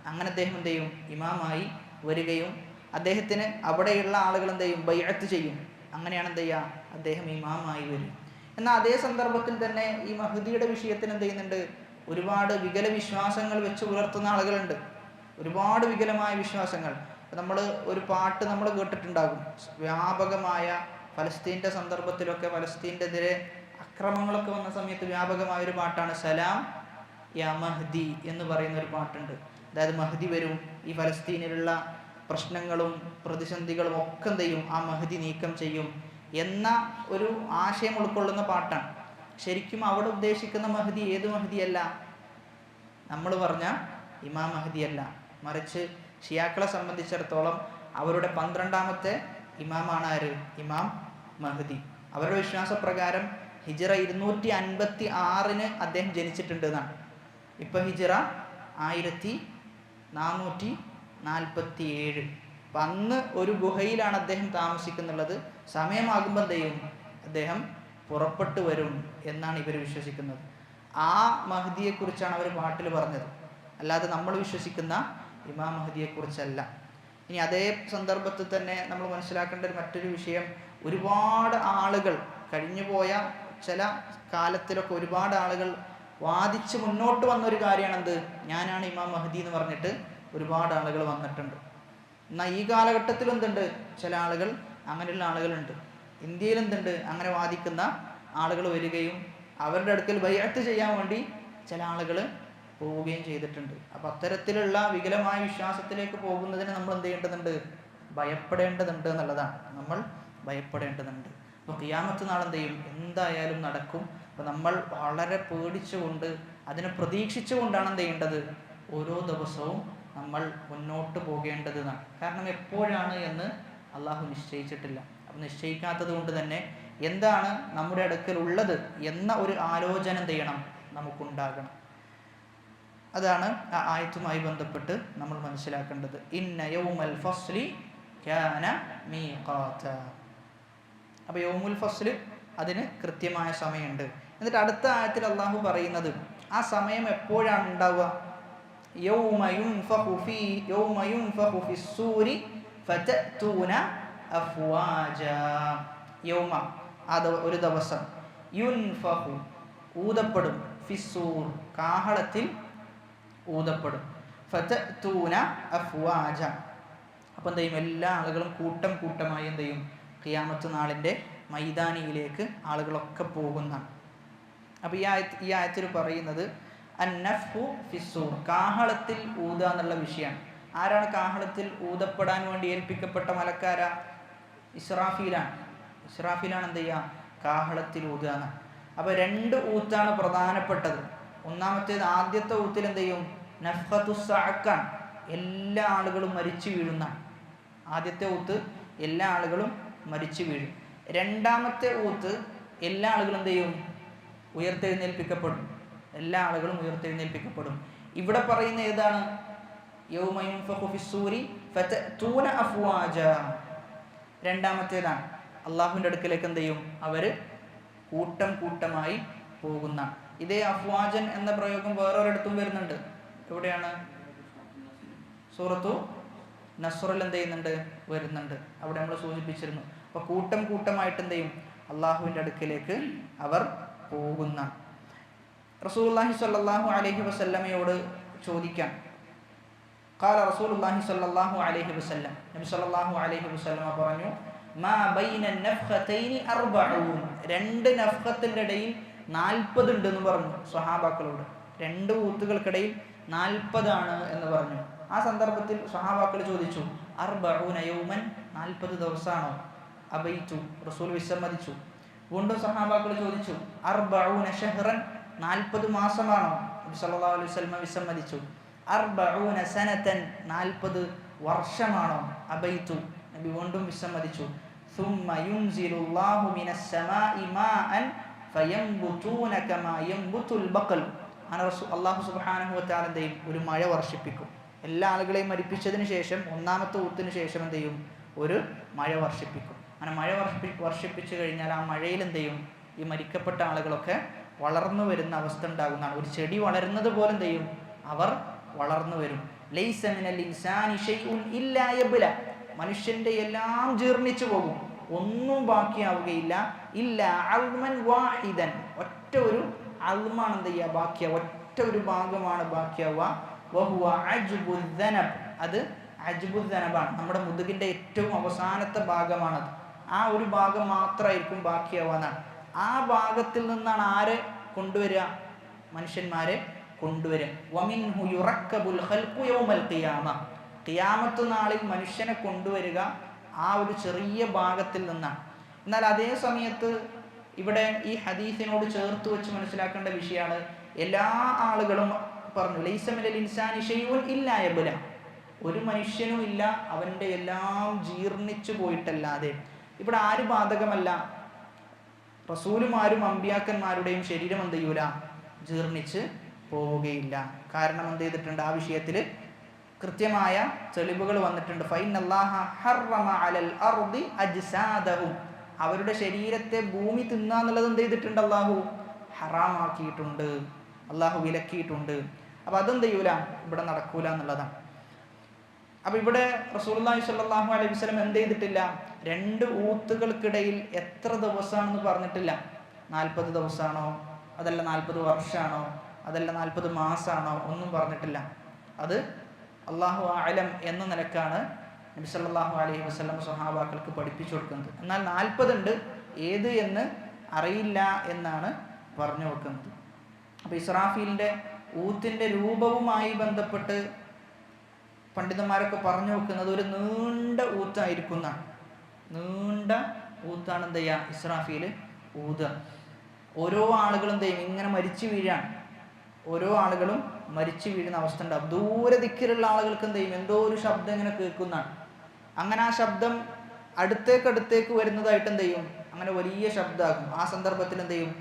അങ്ങനെ അദ്ദേഹം എന്ത് ചെയ്യും, ഇമാമായി വരികയും അദ്ദേഹത്തിന് അവിടെയുള്ള ആളുകൾ എന്ത് ചെയ്യും, ബൈഅത്ത് ചെയ്യും. അങ്ങനെയാണ് എന്ത് ചെയ്യുക, അദ്ദേഹം ഇമാമായി വരും. എന്നാൽ അതേ സന്ദർഭത്തിൽ തന്നെ ഈ മഹ്ദിയുടെ വിഷയത്തിന് എന്ത് ചെയ്യുന്നുണ്ട്, ഒരുപാട് വികല വിശ്വാസങ്ങൾ വെച്ച് പുലർത്തുന്ന ആളുകളുണ്ട്. ഒരുപാട് വികലമായ വിശ്വാസങ്ങൾ. നമ്മൾ ഒരു പാട്ട് നമ്മൾ കേട്ടിട്ടുണ്ടാകും, വ്യാപകമായ ഫലസ്തീൻ്റെ സന്ദർഭത്തിലൊക്കെ ഫലസ്തീനെതിരെ അക്രമങ്ങളൊക്കെ വന്ന സമയത്ത് വ്യാപകമായൊരു പാട്ടാണ് സലാം യാ മഹ്ദി എന്ന് പറയുന്ന ഒരു പാട്ടുണ്ട്. അതായത് മഹ്ദി വരും, ഈ ഫലസ്തീനിലുള്ള പ്രശ്നങ്ങളും പ്രതിസന്ധികളും ഒക്കെ എന്ത് ചെയ്യും, ആ മഹ്ദി നീക്കം ചെയ്യും എന്ന ഒരു ആശയം ഉൾക്കൊള്ളുന്ന പാട്ടാണ്. ശരിക്കും അവിടെ ഉദ്ദേശിക്കുന്ന മഹ്ദി ഏത് മഹ്ദിയല്ല, നമ്മൾ പറഞ്ഞ ഇമാം മഹ്ദിയല്ല, മറിച്ച് ഷിയാക്കളെ സംബന്ധിച്ചിടത്തോളം അവരുടെ 12ാമത്തെ ഇമാമാണ് ആര്, ഇമാം മഹ്ദി. അവരുടെ വിശ്വാസപ്രകാരം ഹിജ്റ 256 അദ്ദേഹം ജനിച്ചിട്ടുണ്ട് എന്നാണ്. ഇപ്പം ഹിജ്റ 1447. അപ്പം അന്ന് ഒരു ഗുഹയിലാണ് അദ്ദേഹം താമസിക്കുന്നുള്ളത്. സമയമാകുമ്പോൾ എന്ത് ചെയ്യും, അദ്ദേഹം പുറപ്പെട്ടു വരും എന്നാണ് ഇവർ വിശ്വസിക്കുന്നത്. ആ മഹ്ദിയെക്കുറിച്ചാണ് അവർ പാട്ടിൽ പറഞ്ഞത്, അല്ലാതെ നമ്മൾ വിശ്വസിക്കുന്ന ഇമാം മഹ്ദിയെക്കുറിച്ചല്ല. ഇനി അതേ സന്ദർഭത്തിൽ തന്നെ നമ്മൾ മനസ്സിലാക്കേണ്ട മറ്റൊരു വിഷയം, ഒരുപാട് ആളുകൾ കഴിഞ്ഞുപോയ ചില കാലത്തിലൊക്കെ ഒരുപാട് ആളുകൾ വാദിച്ച് മുന്നോട്ട് വന്നൊരു കാര്യമാണെന്ത്, ഞാനാണ് ഇമാം മഹ്ദി എന്ന് പറഞ്ഞിട്ട് ഒരുപാട് ആളുകൾ വന്നിട്ടുണ്ട്. എന്നാൽ ഈ കാലഘട്ടത്തിൽ എന്തുണ്ട്, ചില ആളുകൾ, അങ്ങനെയുള്ള ആളുകളുണ്ട്. ഇന്ത്യയിൽ എന്തുണ്ട്, അങ്ങനെ വാദിക്കുന്ന ആളുകൾ വരികയും അവരുടെ അടുക്കൽ ബൈഅത്ത് ചെയ്യാൻ വേണ്ടി ചില ആളുകൾ പോവുകയും ചെയ്തിട്ടുണ്ട്. അപ്പം അത്തരത്തിലുള്ള വികലമായ വിശ്വാസത്തിലേക്ക് പോകുന്നതിന് നമ്മൾ എന്ത് ചെയ്യേണ്ടതുണ്ട്, ഭയപ്പെടേണ്ടതുണ്ട് എന്നുള്ളതാണ്. നമ്മൾ ഭയപ്പെടേണ്ടതുണ്ട്. അപ്പോൾ ഖിയാമത്ത് നാൾ എന്ത് ചെയ്യും, എന്തായാലും നടക്കും. അപ്പോൾ നമ്മൾ വളരെ പേടിച്ചുകൊണ്ട് അതിനെ പ്രതീക്ഷിച്ചുകൊണ്ടാണ് എന്ത് ചെയ്യേണ്ടത്, ഓരോ ദിവസവും നമ്മൾ മുന്നോട്ട് പോകേണ്ടതെന്നാണ്. കാരണം എപ്പോഴാണ് എന്ന് അള്ളാഹു നിശ്ചയിച്ചിട്ടില്ല. അപ്പം നിശ്ചയിക്കാത്തത് കൊണ്ട് തന്നെ എന്താണ് നമ്മുടെ അടുക്കൽ ഉള്ളത് എന്ന ഒരു ആലോചന എന്ത് ചെയ്യണം, നമുക്കുണ്ടാകണം. അതാണ് ആ ആയത്തുമായി ബന്ധപ്പെട്ട് നമ്മൾ മനസ്സിലാക്കേണ്ടത്. ഇന്ന യൗമൽ ഫസ്ലി കാന മീഖാത. അപ്പോൾ യൗമുൽ ഫസ്ൽ അതിന് കൃത്യമായ സമയമുണ്ട്. എന്നിട്ട് അടുത്ത ആയത്തിൽ അള്ളാഹു പറയുന്നത് ആ സമയം എപ്പോഴാണ് ഉണ്ടാവുക, യൗമ യുൻഫഖു ഫിസ്സൂരി ഫതഅതൂന അഫ്വാജ. യൗമ അത് ഒരു ദിവസം, യുൻഫഖു ഊതപ്പെടും, ഫിസ്സൂർ കാഹളത്തിൽ ഊതപ്പെടും, ഫതഅതൂന അഫ്വാജ. അപ്പം എന്ത് ചെയ്യും, എല്ലാ ആളുകളും കൂട്ടം കൂട്ടമായി എന്ത് ചെയ്യും, ഖിയാമത്ത് നാളിൻ്റെ മൈതാനിയിലേക്ക് ആളുകളൊക്കെ പോകുന്നതാണ്. അപ്പോൾ ഈ ആയത്തിൽ പറയുന്നത് അന്നഫു ഫിസ്സൂർ, കാഹളത്തിൽ ഊതുക എന്നുള്ള വിഷയമാണ്. ആരാണ് കാഹളത്തിൽ ഊതപ്പെടാൻ വേണ്ടി ഏൽപ്പിക്കപ്പെട്ട മലക്കാര? ഇസ്രാഫീലാണ്. ഇസ്രാഫീലാണ് എന്ത് ചെയ്യുക, കാഹളത്തിൽ ഊതുക എന്നാണ്. അപ്പോൾ 2 ഊത്താണ് പ്രധാനപ്പെട്ടത്. ഒന്നാമത്തേത്, ആദ്യത്തെ ഊത്തിൽ എന്ത് ചെയ്യും, നഫ്ഖത്തു സഅഖാൻ, എല്ലാ ആളുകളും മരിച്ചു വീഴുന്നതാണ്. ആദ്യത്തെ ഊത്ത് എല്ലാ ആളുകളും മരിച്ചു വീഴും. രണ്ടാമത്തെ ഊത്ത് എല്ലാ ആളുകളും എന്ത് ചെയ്യും, ഉയർത്തെഴുന്നേൽപ്പിക്കപ്പെടും. എല്ലാ ആളുകളും ഉയർത്തെഴുന്നേൽപ്പിക്കപ്പെടും. ഇവിടെ പറയുന്ന ഏതാണ്, യൗമ യുൻഫഖു ഫിസ്സൂരി ഫതഅതൂന അഫ്വാജ. രണ്ടാമത്തേതാണ്. അള്ളാഹുവിൻ്റെ അടുക്കലേക്ക് എന്ത് ചെയ്യും, അവർ കൂട്ടം കൂട്ടമായി പോകുന്ന. ഇതേ അഫ്വാജൻ എന്ന പ്രയോഗം വേറൊരിടത്തും വരുന്നുണ്ട്. എവിടെയാണ്? സൂറത്തു നസ്റിൽ എന്ത് ചെയ്യുന്നുണ്ട്, വരുന്നുണ്ട്. അവിടെ നമ്മൾ സൂചിപ്പിച്ചിരുന്നു. അപ്പോൾ കൂട്ടം കൂട്ടമായിട്ട് എന്ത് ചെയ്യും, അള്ളാഹുവിൻ്റെ അടുക്കലേക്ക് അവർ പോകുന്ന. റസൂലുള്ളാഹി സ്വല്ലല്ലാഹു അലൈഹി വസല്ലമയോട് ചോദിക്കാൻ, ഖാല റസൂലുള്ളാഹി സ്വല്ലല്ലാഹു അലൈഹി വസല്ലം, നബി സ്വല്ലല്ലാഹു അലൈഹി വസല്ലമ പറഞ്ഞു, മാ ബൈന നഫ്ഖതൈനി 40, 2 നഫ്ഖത്തിന്റെ ഇടയിൽ 40 ഉണ്ട് എന്ന് പറഞ്ഞു സ്വഹാബാക്കളോട്. 2 ഊത്തുകൾക്കിടയിൽ 40 ആണ് എന്ന് പറഞ്ഞു. ആ സന്ദർഭത്തിൽ സ്വഹാബാക്കൾ ചോദിച്ചു, 40 യൗമൻ, 40 ദിവസമാണോ? അബൈതു, റസൂൽ വിസമ്മതിച്ചു. വീണ്ടും സ്വഹാബാക്കൾ ചോദിച്ചു, 40 ഷഹ്റൻ, 40 മാസമാണോ? നബി സല്ലല്ലാഹു അലൈഹി വസല്ലം വിസമ്മതിച്ചു. 40 സനതൻ, 40 വർഷമാണോ? അബൈതു, നബി വീണ്ടും വിസമ്മതിച്ചു. ثم ينزل الله من السماء ماء فينبتون كما ينبت البقل. അല്ലാഹു സുബ്ഹാനഹു വ തആല എന്ത് ചെയ്യും, ഒരു മഴ വർഷിപ്പിക്കും. എല്ലാ ആളുകളെയും മരിപ്പിച്ചതിന് ശേഷം ഒന്നാമത്തെ ഊത്തിന് ശേഷം എന്ത് ചെയ്യും, ഒരു മഴ വർഷിപ്പിക്കും. അങ്ങനെ മഴ വർഷിപ്പിച്ചു കഴിഞ്ഞാൽ ആ മഴയിൽ എന്ത് ചെയ്യും, ഈ മരിക്കപ്പെട്ട ആളുകളൊക്കെ വളർന്നു വരുന്ന അവസ്ഥ ഉണ്ടാകുന്നതാണ്. ഒരു ചെടി വളരുന്നത് പോലെ എന്ത് ചെയ്യും, അവർ വളർന്നു വരും. ലൈസ മിനൽ ഇൻസാനി ശൈഉൻ ഇല്ലാ യബ്ല, മനുഷ്യന്റെ എല്ലാം ജീർണിച്ചു പോകും, ഒന്നും ബാക്കിയാവുകയില്ല. ഇല്ല അൽമൻ വാഹിദൻ, ഒറ്റ ഒരു അൽമാണ് എന്ത് ചെയ്യുക, ബാക്കിയാവുക, ഒറ്റ ഒരു ഭാഗമാണ് ബാക്കിയാവുക. വഹുവ അജ്ബുദ്ദനബ്, അത് അജ്ബുദ്ദനബാണ്, നമ്മുടെ മുതുകിന്റെ ഏറ്റവും അവസാനത്തെ ഭാഗമാണത്. ആ ഒരു ഭാഗം മാത്രമായിരിക്കും ബാക്കിയാവാന്നാണ്. ആ ഭാഗത്തിൽ നിന്നാണ് ആരെ കൊണ്ടുവരിക, മനുഷ്യന്മാരെ കൊണ്ടുവരിക. വമിൻഹു യുറക്കബുൽ ഖൽഖു യൗമൽ ഖിയാമ, ഖിയാമത്ത് നാളിൽ മനുഷ്യനെ കൊണ്ടുവരിക ആ ഒരു ചെറിയ ഭാഗത്തിൽ നിന്നാണ്. എന്നാൽ അതേ സമയത്ത് ഇവിടെ ഈ ഹദീസിനോട് ചേർത്ത് വെച്ച് മനസ്സിലാക്കേണ്ട വിഷയമാണ്, എല്ലാ ആളുകളും പറഞ്ഞു ലൈസ മിനൽ ഇൻസാനി ശൈഉൻ ഇല്ലാ യബ്ല, ഒരു മനുഷ്യനും ഇല്ല അവൻ്റെ എല്ലാം ജീർണിച്ചു പോയിട്ടല്ലാതെ. ഇവിടെ ആര് ബാധകമല്ല, റസൂലുമാരും അമ്പിയാക്കന്മാരുടെയും ശരീരം എന്ത് ചെയ്യൂല, ജീർണിച്ച് പോവുകയില്ല. കാരണം എന്ത് ചെയ്തിട്ടുണ്ട്, ആ വിഷയത്തിൽ കൃത്യമായ തെളിവുകൾ വന്നിട്ടുണ്ട്. ഫൈനല്ലാഹ ഹറമ അലൽ അർദി അജ്സാദഹും, അവരുടെ ശരീരത്തെ ഭൂമി തിന്നാന്നുള്ളത് എന്ത് ചെയ്തിട്ടുണ്ട്, അള്ളാഹു ഹറാമാക്കിയിട്ടുണ്ട്, അള്ളാഹു വിലക്കിയിട്ടുണ്ട്. അപ്പം അതെന്ത് ചെയ്യൂല, ഇവിടെ നടക്കൂല എന്നുള്ളതാണ്. അപ്പം ഇവിടെ റസൂലുള്ളാഹി സ്വല്ലല്ലാഹു അലൈഹി വസല്ലം എന്ത് ചെയ്തിട്ടില്ല, 2 ഊത്തുകൾക്കിടയിൽ എത്ര ദിവസമാണെന്ന് പറഞ്ഞിട്ടില്ല. 40 ദിവസമാണോ, അതല്ല 40 വർഷമാണോ, അതല്ല 40 മാസമാണോ, ഒന്നും പറഞ്ഞിട്ടില്ല. അത് അല്ലാഹു അഅലം എന്ന നിലക്കാണ് നബി സല്ലല്ലാഹു അലൈഹി വസല്ലം സ്വഹാബാക്കൾക്ക് പഠിപ്പിച്ചു കൊടുക്കുന്നത്. എന്നാൽ 40 ഉണ്ട്, ഏത് എന്ന് അറിയില്ല എന്നാണ് പറഞ്ഞു വെക്കുന്നത്. അപ്പോൾ ഇസ്രാഫീലിൻ്റെ ഊത്തിൻ്റെ രൂപവുമായി ബന്ധപ്പെട്ട് പണ്ഡിതന്മാരൊക്കെ പറഞ്ഞു വെക്കുന്നത് ഒരു നീണ്ട ഊത്തായിരിക്കും എന്നാണ്. നീണ്ട ഊത്താണ് എന്ത് ചെയ്യുക, ഇസ്രാഫീൽ ഊതുക. ഓരോ ആളുകളും എന്ത് ചെയ്യും, ഇങ്ങനെ മരിച്ചു വീഴാണ്. ഓരോ ആളുകളും മരിച്ചു വീഴുന്ന അവസ്ഥ ഉണ്ടാവും. ദൂരെ ദിക്കിലുള്ള ആളുകൾക്ക് എന്ത് ചെയ്യും, എന്തോ ഒരു ശബ്ദം ഇങ്ങനെ കേൾക്കുന്നതാണ്. അങ്ങനെ ആ ശബ്ദം അടുത്തേക്ക് വരുന്നതായിട്ട് എന്ത് ചെയ്യും, അങ്ങനെ വലിയ ശബ്ദമാകും. ആ സന്ദർഭത്തിൽ എന്ത് ചെയ്യും,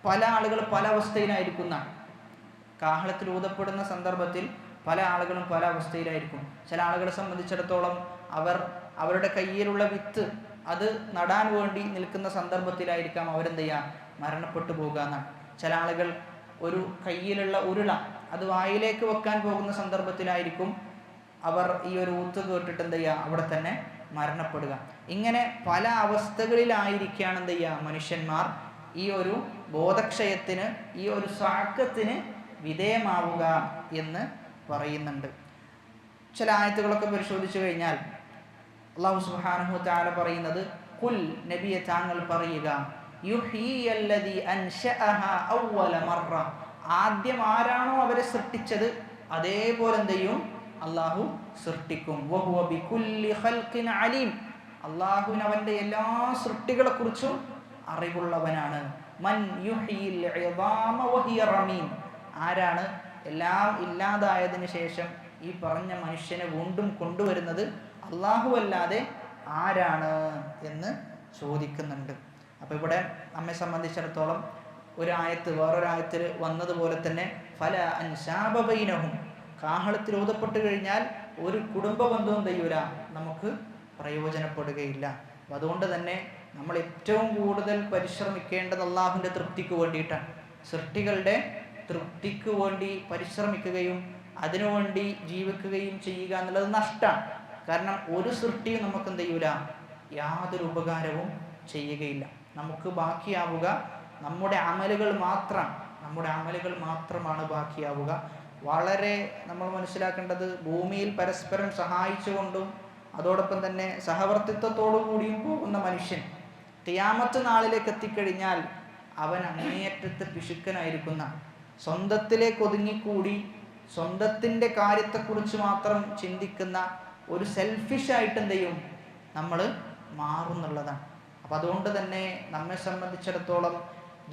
പല ആളുകൾ പല അവസ്ഥയിലായിരിക്കുന്നതാണ്. കാഹളത്തിൽ ഊതപ്പെടുന്ന സന്ദർഭത്തിൽ പല ആളുകളും പല അവസ്ഥയിലായിരിക്കും. ചില ആളുകളെ സംബന്ധിച്ചിടത്തോളം അവരുടെ കയ്യിലുള്ള വിത്ത് അത് നടാൻ വേണ്ടി നിൽക്കുന്ന സന്ദർഭത്തിലായിരിക്കാം അവരെന്ത് ചെയ്യുക, മരണപ്പെട്ടു പോകുക എന്നാണ്. ചില ആളുകൾ ഒരു കയ്യിലുള്ള ഉരുള അത് വായിലേക്ക് വെക്കാൻ പോകുന്ന സന്ദർഭത്തിലായിരിക്കും അവർ ഈ ഒരു ഊത്ത് കേട്ടിട്ട് എന്ത് ചെയ്യുക, അവിടെ തന്നെ മരണപ്പെടുക. ഇങ്ങനെ പല അവസ്ഥകളിലായിരിക്കുകയാണ് എന്ത് ചെയ്യുക, മനുഷ്യന്മാർ ഈ ഒരു ബോധക്ഷയത്തിന്, ഈ ഒരു സാക്കത്തിന് വിധേയമാവുക എന്ന് പറയുന്നുണ്ട്. ചില ആയത്തുകളൊക്കെ പരിശോധിച്ചു കഴിഞ്ഞാൽ അല്ലാഹു സുബ്ഹാനഹു വ തആല പറയുന്നത്, ഖുൽ നബിയെ താങ്കൾ പറയുക, യുഹ്യിയല്ലദീ അൻശഅഹാ അവ്വല മർറ, ആദ്യം ആരാണോ അവരെ സൃഷ്ടിച്ചത് അതേപോലെ എന്ത് ചെയ്യും, അല്ലാഹു സൃഷ്ടിക്കും. വഹുവ ബികുല്ലി ഖൽഖിൻ അലീം, അല്ലാഹുവിന് അവന്റെ എല്ലാ സൃഷ്ടികളെ കുറിച്ചും അറിവുള്ളവനാണ്. മൻ യുഹ്യിൽ ഇദാമ വഹിയ റമീം, ആരാണ് എല്ലാം ഇല്ലാതായതിനു ശേഷം ഈ പറഞ്ഞ മനുഷ്യനെ വീണ്ടും കൊണ്ടുവരുന്നത്, അല്ലാഹു അല്ലാതെ ആരാണ് എന്ന് ചോദിക്കുന്നുണ്ട്. അപ്പോൾ ഇവിടെ നമ്മെ സംബന്ധിച്ചിടത്തോളം ഒരായത്ത് വേറൊരായത്തിൽ വന്നതുപോലെ തന്നെ ഫല അൻസാബ ബൈനഹും, കാഹളത്തിൽ ഊതപ്പെട്ട് കഴിഞ്ഞാൽ ഒരു കുടുംബ ബന്ധവും ചെയ്യൂല, നമുക്ക് പ്രയോജനപ്പെടുകയില്ല. അപ്പം അതുകൊണ്ട് തന്നെ നമ്മൾ ഏറ്റവും കൂടുതൽ പരിശ്രമിക്കേണ്ടത് അള്ളാഹുവിൻ്റെ തൃപ്തിക്ക് വേണ്ടിയിട്ടാണ്. സൃഷ്ടികളുടെ തൃപ്തിക്ക് വേണ്ടി പരിശ്രമിക്കുകയും അതിനുവേണ്ടി ജീവിക്കുകയും ചെയ്യുക എന്നുള്ളത് നഷ്ടമാണ്. കാരണം ഒരു സൃഷ്ടിയും നമുക്ക് എന്ത് ചെയ്യൂല, യാതൊരു ഉപകാരവും ചെയ്യുകയില്ല. നമുക്ക് ബാക്കിയാവുക നമ്മുടെ അമലുകൾ മാത്രമാണ് ബാക്കിയാവുക. വളരെ നമ്മൾ മനസ്സിലാക്കേണ്ടത്, ഭൂമിയിൽ പരസ്പരം സഹായിച്ചുകൊണ്ടും അതോടൊപ്പം തന്നെ സഹവർത്തിത്വത്തോടു കൂടിയും പോകുന്ന മനുഷ്യൻ ഖിയാമത്ത് നാളിലേക്ക് എത്തിക്കഴിഞ്ഞാൽ അവൻ അങ്ങേയറ്റത്ത് പിശുക്കനായിരിക്കുന്ന, സ്വന്തത്തിലേക്ക് ഒതുങ്ങിക്കൂടി സ്വന്തത്തിൻ്റെ കാര്യത്തെക്കുറിച്ച് മാത്രം ചിന്തിക്കുന്ന ഒരു സെൽഫിഷായിട്ട് എന്ത് ചെയ്യും, നമ്മൾ മാറുന്നുള്ളതാണ്. അപ്പം അതുകൊണ്ട് തന്നെ നമ്മെ സംബന്ധിച്ചിടത്തോളം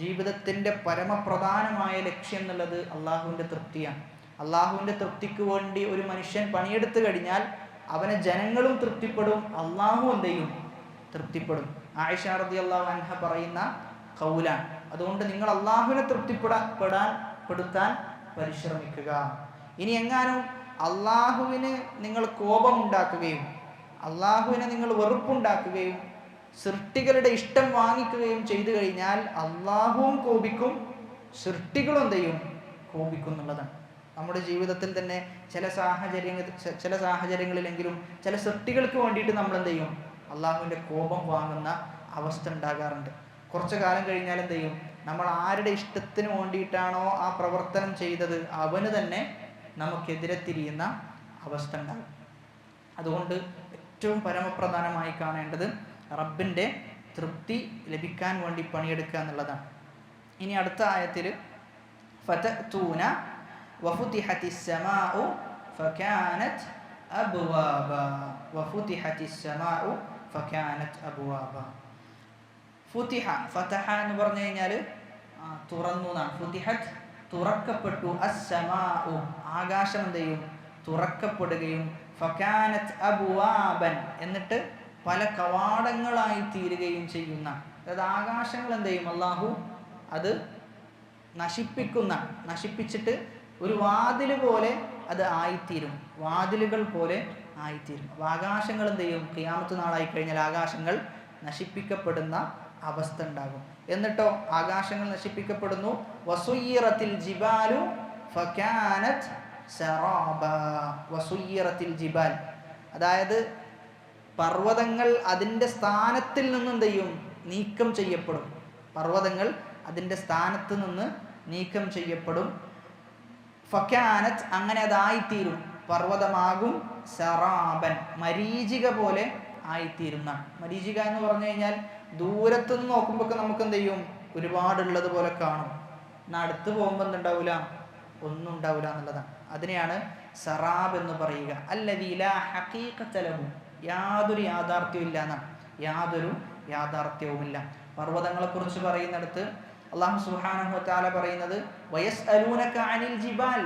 ജീവിതത്തിൻ്റെ പരമപ്രധാനമായ ലക്ഷ്യം എന്നുള്ളത് അള്ളാഹുവിൻ്റെ തൃപ്തിയാണ്. അള്ളാഹുവിൻ്റെ തൃപ്തിക്ക് വേണ്ടി ഒരു മനുഷ്യൻ പണിയെടുത്തു കഴിഞ്ഞാൽ അവനെ ജനങ്ങളും തൃപ്തിപ്പെടും, അള്ളാഹു എന്ത് ചെയ്യും, തൃപ്തിപ്പെടും. ആയിഷ റളിയല്ലാഹു അൻഹ പറയുന്ന ഖൗലാണ്. അതുകൊണ്ട് നിങ്ങൾ അള്ളാഹുവിനെ തൃപ്തിപ്പെടുത്താൻ പരിശ്രമിക്കുക. ഇനി എങ്ങാനും അള്ളാഹുവിന് നിങ്ങൾ കോപമുണ്ടാക്കുകയും അള്ളാഹുവിനെ നിങ്ങൾ വെറുപ്പുണ്ടാക്കുകയും സൃഷ്ടികളുടെ ഇഷ്ടം വാങ്ങിക്കുകയും ചെയ്തു കഴിഞ്ഞാൽ അള്ളാഹുവും കോപിക്കും, സൃഷ്ടികളും എന്ത് ചെയ്യും, കോപിക്കും എന്നുള്ളതാണ്. നമ്മുടെ ജീവിതത്തിൽ തന്നെ ചില സാഹചര്യങ്ങളിലെങ്കിലും ചില സൃഷ്ടികൾക്ക് വേണ്ടിയിട്ട് നമ്മൾ എന്ത് ചെയ്യും, അള്ളാഹുവിൻ്റെ കോപം വാങ്ങുന്ന അവസ്ഥ ഉണ്ടാകാറുണ്ട്. കുറച്ചു കാലം കഴിഞ്ഞാൽ എന്ത് ചെയ്യും, നമ്മൾ ആരുടെ ഇഷ്ടത്തിന് വേണ്ടിയിട്ടാണോ ആ പ്രവർത്തനം ചെയ്തത് അവന് തന്നെ നമുക്കെതിരെ തിരിയുന്ന അവസ്ഥ ഉണ്ടാകും. അതുകൊണ്ട് ഏറ്റവും പരമപ്രധാനമായി കാണേണ്ടത് റബ്ബിൻ്റെ തൃപ്തി ലഭിക്കാൻ വേണ്ടി പണിയെടുക്കുക എന്നുള്ളതാണ്. ഇനി അടുത്ത ആയത്തിൽ ഫതഅ്തൂന വഫുതിഹത്തിസ് സമാഉ ഫകാനത് അബ്വാബ, വഫുതിഹത്തിസ് സമാഉ ഫകാനത് അബ്വാബ. ഫുതിഹ, ഫതഹ എന്ന് പറഞ്ഞു കഴിഞ്ഞാൽ തുറന്നു എന്നാണ്. ഫുതിഹത്ത് തുറക്കപ്പെട്ടു, അസ്സമാഉ ആകാശം എന്ത് ചെയ്യും, തുറക്കപ്പെടുകയും, ഫകാനത് അബ്വാബൻ എന്നിട്ട് പല കവാടങ്ങളായി തീരുകയും ചെയ്യുന്ന, അതായത് ആകാശങ്ങൾ എന്ത് ചെയ്യും, അള്ളാഹു അത് നശിപ്പിച്ചിട്ട് ഒരു വാതിൽ പോലെ അത് ആയിത്തീരും, വാതിലുകൾ പോലെ ആയിത്തീരും. അപ്പോൾ ആകാശങ്ങൾ എന്ത് ചെയ്യും, ഖിയാമത്ത് നാളായി കഴിഞ്ഞാൽ ആകാശങ്ങൾ നശിപ്പിക്കപ്പെടുന്ന അവസ്ഥ ഉണ്ടാകും. എന്നിട്ടോ ആകാശങ്ങൾ നശിപ്പിക്കപ്പെടുന്നു. വസുയ്യിറത്തിൽ ജിബാലു ഫകാനത് സറാബ, വസുയ്യിറത്തിൽ ജിബാൽ, അതായത് പർവ്വതങ്ങൾ അതിൻ്റെ സ്ഥാനത്തിൽ നിന്ന് എന്ത് ചെയ്യും, നീക്കം ചെയ്യപ്പെടും. പർവ്വതങ്ങൾ അതിൻ്റെ സ്ഥാനത്ത് നിന്ന് നീക്കം ചെയ്യപ്പെടും. ഫകാനത് അങ്ങനെ അതായിത്തീരും, പർവ്വതമാകും. സറാബൻ, മരീചിക പോലെ ആയിത്തീരുന്ന. മരീചിക എന്ന് പറഞ്ഞു കഴിഞ്ഞാൽ ദൂരത്തുനിന്ന് നോക്കുമ്പോൾ നമുക്ക് എന്ത് ചെയ്യും, ഒരുപാടുള്ളത് പോലെ കാണും. എന്നാൽ അടുത്ത് പോകുമ്പോൾ എന്തുണ്ടാവില്ല, ഒന്നും ഉണ്ടാവില്ല എന്നുള്ളതാണ്. അതിനെയാണ് സറാബ് എന്ന് പറയുക. അല്ലദീ ലാ ഹഖീഖത ലഹു, യാതൊരു യാഥാർത്ഥ്യവും ഇല്ല എന്നാണ്, യാതൊരു യാഥാർത്ഥ്യവുമില്ല. പർവ്വതങ്ങളെ കുറിച്ച് പറയുന്നിടത്ത് അല്ലാഹു സുബ്ഹാനഹു വ തആല പറയുന്നത് വയസ്അലൂനക അനിൽ ജിബാൽ,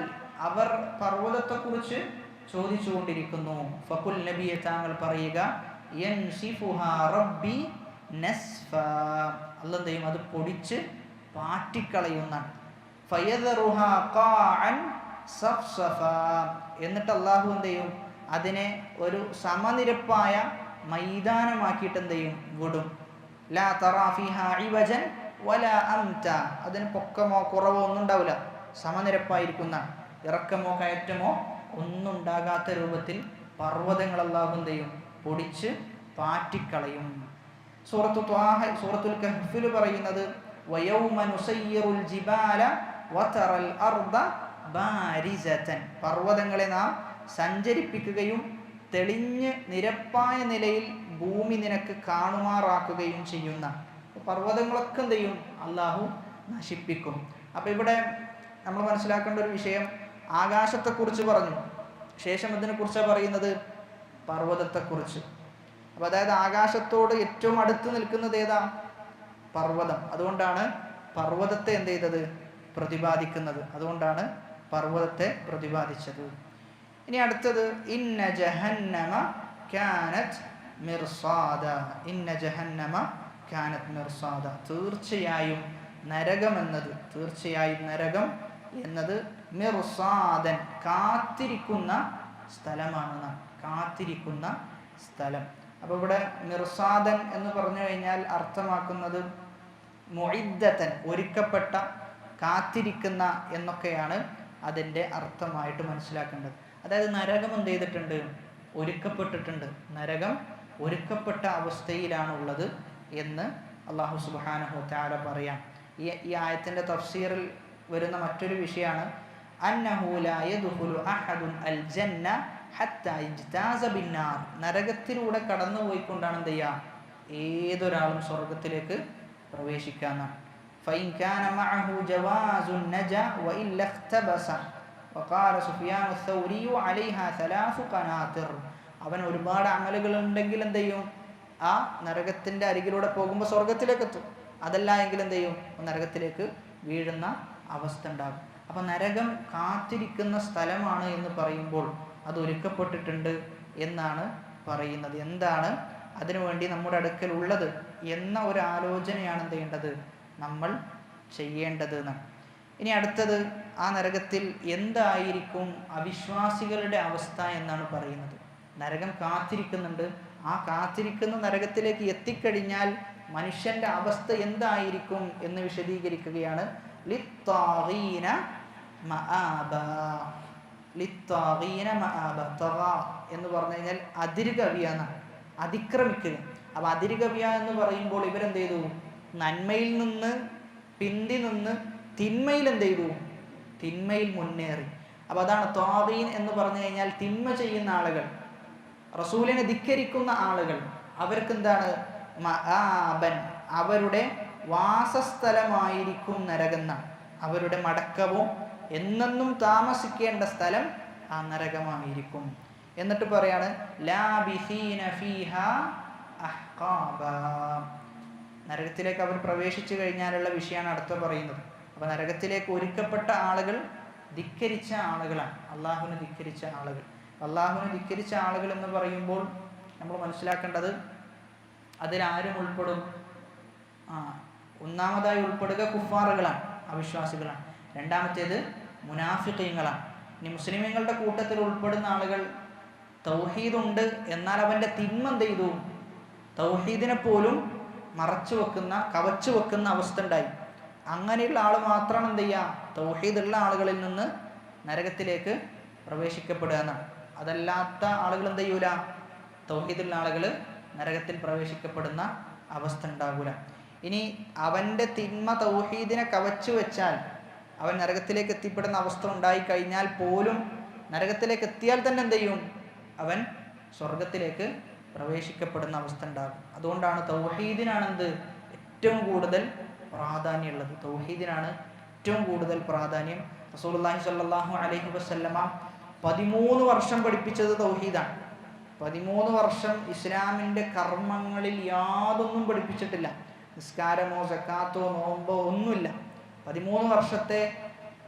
അവർ പർവ്വതത്തെക്കുറിച്ച് ചോദിച്ചുകൊണ്ടിരിക്കുന്നു. ഫഖുൽ നബിയെ താങ്കൾ പറയുക യൻസിഫുഹാ റബ്ബി നസ്ഫാ, അല്ലാഹു എന്ത് ചെയ്യും, അത് പൊടിച്ച് പാറ്റിക്കളയുന്നതാണ്. ഫയദറുഹാ ഖാഅൻ സഫ്സഫാ, എന്നിട്ട് അല്ലാഹു എന്ത് ചെയ്യും, അതിനെ ഒരു സമനിരപ്പായ മൈതാനമാക്കിയിട്ട് എന്ത് ചെയ്യും, വിടും. ലാ തറാ ഫീഹാ ഇവജൻ വലാ അംത, അതിന് പൊക്കമോ കുറവോ ഒന്നും ഉണ്ടാവില്ല, സമനിരപ്പായിരിക്കുന്ന, ഇറക്കമോ കയറ്റമോ ഒന്നും ഉണ്ടാകാത്ത രൂപത്തിൽ പർവ്വതങ്ങൾ അല്ലാഹു എന്ത് ചെയ്യും, പൊടിച്ച് പാറ്റിക്കളയും. സൂറത്തുൽ കഹ്ഫിൽ പറയുന്നത് വയൗമ നുസയ്യിറുൽ ജിബാല വതറൽ അർദ ബാരിസതൻ, പർവ്വതങ്ങളെ നാം സഞ്ചരിപ്പിക്കുകയും തെളിഞ്ഞ് നിരപ്പായ നിലയിൽ ഭൂമി നിനക്ക് കാണുമാറാക്കുകയും ചെയ്യുന്ന. പർവ്വതങ്ങളൊക്കെ എന്ത് ചെയ്യും, അള്ളാഹു നശിപ്പിക്കും. അപ്പം ഇവിടെ നമ്മൾ മനസ്സിലാക്കേണ്ട ഒരു വിഷയം, ആകാശത്തെക്കുറിച്ച് പറഞ്ഞു, ശേഷം ഇതിനെക്കുറിച്ചാണ് പറയുന്നത്, പർവ്വതത്തെക്കുറിച്ച്. അപ്പം അതായത് ആകാശത്തോട് ഏറ്റവും അടുത്ത് നിൽക്കുന്നത് ഏതാ, പർവ്വതം. അതുകൊണ്ടാണ് പർവ്വതത്തെ എന്ത് ചെയ്തത്, പ്രതിപാദിക്കുന്നത്. അതുകൊണ്ടാണ് പർവ്വതത്തെ പ്രതിപാദിച്ചത്. ഇനി അടുത്തത് ഇന്ന ജഹന്നമ കാനത് മിർസാദ, ഇന്ന ജഹന്നമ കാനത് മിർസാദ, തീർച്ചയായും നരകം എന്നത്, തീർച്ചയായും നരകം എന്നത് മിർസാദൻ, കാത്തിരിക്കുന്ന സ്ഥലമാണ്, കാത്തിരിക്കുന്ന സ്ഥലം. അപ്പോൾ ഇവിടെ മിർസാദൻ എന്ന് പറഞ്ഞു കഴിഞ്ഞാൽ അർത്ഥമാക്കുന്നത് മുഇദ്ദതൻ, ഒരുക്കപ്പെട്ട, കാത്തിരിക്കുന്ന എന്നൊക്കെയാണ് അതിൻ്റെ അർത്ഥമായിട്ട് മനസ്സിലാക്കേണ്ടത്. അതായത് നരകം എന്ത് ചെയ്തിട്ടുണ്ട്, ഒരുക്കപ്പെട്ടിട്ടുണ്ട്, നരകം ഒരുക്കപ്പെട്ട അവസ്ഥയിലാണുള്ളത് എന്ന് അല്ലാഹു സുബ്ഹാനഹു വ തആല പറയാം. ഈ ആയത്തിൻ്റെ തഫ്സീറിൽ വരുന്ന മറ്റൊരു വിഷയമാണ് അന്നഹു ലാ യദ്ഖുലു അഹദുൻ അൽ ജന്ന ഹത്താ ഇജ്താസ ബിന്നാർ, നരകത്തിലൂടെ കടന്നു പോയിക്കൊണ്ടാണ് എന്ത് ചെയ്യുക, ഏതൊരാളും സ്വർഗത്തിലേക്ക് പ്രവേശിക്കാന്നാണ്. ഫഇൻ കാന മഅഹു ജവാസുൻ നജ വഇല്ല ഇഖ്തബസ വഖാല സുഫിയാൻ അസ്സൗരി അലൈഹാ സലാസു ഖനാതിർ, അവൻ ഒരുപാട് അമലുകൾ ഉണ്ടെങ്കിൽ എന്ത് ചെയ്യും, ആ നരകത്തിൻ്റെ അരികിലൂടെ പോകുമ്പോൾ സ്വർഗത്തിലേക്ക് എത്തും. അതല്ല എങ്കിൽ എന്ത് ചെയ്യും, നരകത്തിലേക്ക് വീഴുന്ന അവസ്ഥ ഉണ്ടാകും. അപ്പം നരകം കാത്തിരിക്കുന്ന സ്ഥലമാണ് എന്ന് പറയുമ്പോൾ അത് ഒരുക്കപ്പെട്ടിട്ടുണ്ട് എന്നാണ് പറയുന്നത്. എന്താണ് അതിനുവേണ്ടി നമ്മുടെ അടുക്കൽ ഉള്ളത് എന്ന ഒരു ആലോചനയാണ് എന്ത് ചെയ്യേണ്ടത്, നമ്മൾ ചെയ്യേണ്ടത് എന്നാണ്. ഇനി അടുത്തത്, ആ നരകത്തിൽ എന്തായിരിക്കും അവിശ്വാസികളുടെ അവസ്ഥ എന്നാണ് പറയുന്നത്. നരകം കാത്തിരിക്കുന്നുണ്ട്, ആ കാത്തിരിക്കുന്ന നരകത്തിലേക്ക് എത്തിക്കഴിഞ്ഞാൽ മനുഷ്യൻ്റെ അവസ്ഥ എന്തായിരിക്കും എന്ന് വിശദീകരിക്കുകയാണ്. ലിത്താഗീന മആബ, ലിത്താഗീന മആബ, തഗാ എന്ന് പറഞ്ഞു കഴിഞ്ഞാൽ അതിരുകവിയാണ്, അതിക്രമിക്കുക. അപ്പോൾ അതിരുകവിയ എന്ന് പറയുമ്പോൾ ഇവരെന്ത് ചെയ്തു, നന്മയിൽ നിന്ന് പിന്തി നിന്ന് തിന്മയിൽ എന്ത് ചെയ്തു, തിന്മയിൽ മുന്നേറി. അപ്പോൾ അതാണ് ത്വാഗീൻ എന്ന് പറഞ്ഞു കഴിഞ്ഞാൽ തിന്മ ചെയ്യുന്ന ആളുകൾ, റസൂലിനെ ധിക്കരിക്കുന്ന ആളുകൾ, അവർക്ക് എന്താണ് മആബൻ, അവരുടെ വാസസ്ഥലമായിരിക്കും നരകം, അവരുടെ മടക്കവും എന്നെന്നും താമസിക്കേണ്ട സ്ഥലം ആ നരകമായിരിക്കും. എന്നിട്ട് പറയാണ് ലാബിസീന ഫീഹാ അഹ്ഖാബ, നരകത്തിലേക്ക് അവർ പ്രവേശിച്ചു കഴിഞ്ഞാലുള്ള വിഷയമാണ് അടുത്ത പറയുന്നത്. അപ്പോൾ നരകത്തിലേക്ക് ഒരുക്കപ്പെട്ട ആളുകൾ ധിക്കരിച്ച ആളുകളാണ്, അള്ളാഹുവിനെ ധിക്കരിച്ച ആളുകൾ. അള്ളാഹുവിനെ ധിക്കരിച്ച ആളുകൾ എന്ന് പറയുമ്പോൾ നമ്മൾ മനസ്സിലാക്കേണ്ടത് അതിലാരും ഉൾപ്പെടും. ഒന്നാമതായി ഉൾപ്പെടുക കുഫാറുകളാണ്, അവിശ്വാസികളാണ്. രണ്ടാമത്തേത് മുനാഫിഖീങ്ങളാണ്. ഇനി മുസ്ലിമീങ്ങളുടെ കൂട്ടത്തിൽ ഉൾപ്പെടുന്ന ആളുകൾ തൗഹീദുണ്ട്, എന്നാൽ അവൻ്റെ തിന്മ എന്ത് ചെയ്തു, തൗഹീദിനെ പോലും മറച്ചു വെക്കുന്ന, കവച്ചു വെക്കുന്ന അവസ്ഥ ഉണ്ടായി. അങ്ങനെയുള്ള ആൾ മാത്രമാണ് എന്ത് ചെയ്യുക, തൗഹീദുള്ള ആളുകളിൽ നിന്ന് നരകത്തിലേക്ക് പ്രവേശിക്കപ്പെടുക എന്നാണ്. അതല്ലാത്ത ആളുകൾ എന്ത് ചെയ്യൂല, തൗഹീദുള്ള ആളുകൾ നരകത്തിൽ പ്രവേശിക്കപ്പെടുന്ന അവസ്ഥ ഉണ്ടാകൂല. ഇനി അവൻ്റെ തിന്മ തൗഹീദിനെ കവച്ചു വെച്ചാൽ അവൻ നരകത്തിലേക്ക് എത്തിപ്പെടുന്ന അവസ്ഥ ഉണ്ടായി കഴിഞ്ഞാൽ പോലും, നരകത്തിലേക്ക് എത്തിയാൽ തന്നെ എന്ത് ചെയ്യും, അവൻ സ്വർഗത്തിലേക്ക് പ്രവേശിക്കപ്പെടുന്ന അവസ്ഥ ഉണ്ടാകും. അതുകൊണ്ടാണ് തൗഹീദിനാണെന്ത് ഏറ്റവും കൂടുതൽ പ്രാധാന്യമുള്ളത്. തൗഹീദിനാണ് ഏറ്റവും കൂടുതൽ പ്രാധാന്യം. റസൂലുള്ളാഹി സ്വല്ലല്ലാഹു അലൈഹി വസല്ലമ 13 വർഷം പഠിപ്പിച്ചത് തൗഹീദാണ്. 13 വർഷം ഇസ്ലാമിൻ്റെ കർമ്മങ്ങളിൽ യാതൊന്നും പഠിപ്പിച്ചിട്ടില്ല. നിസ്കാരമോ സക്കാത്തോ നോമ്പോ ഒന്നുമില്ല. 13 വർഷത്തെ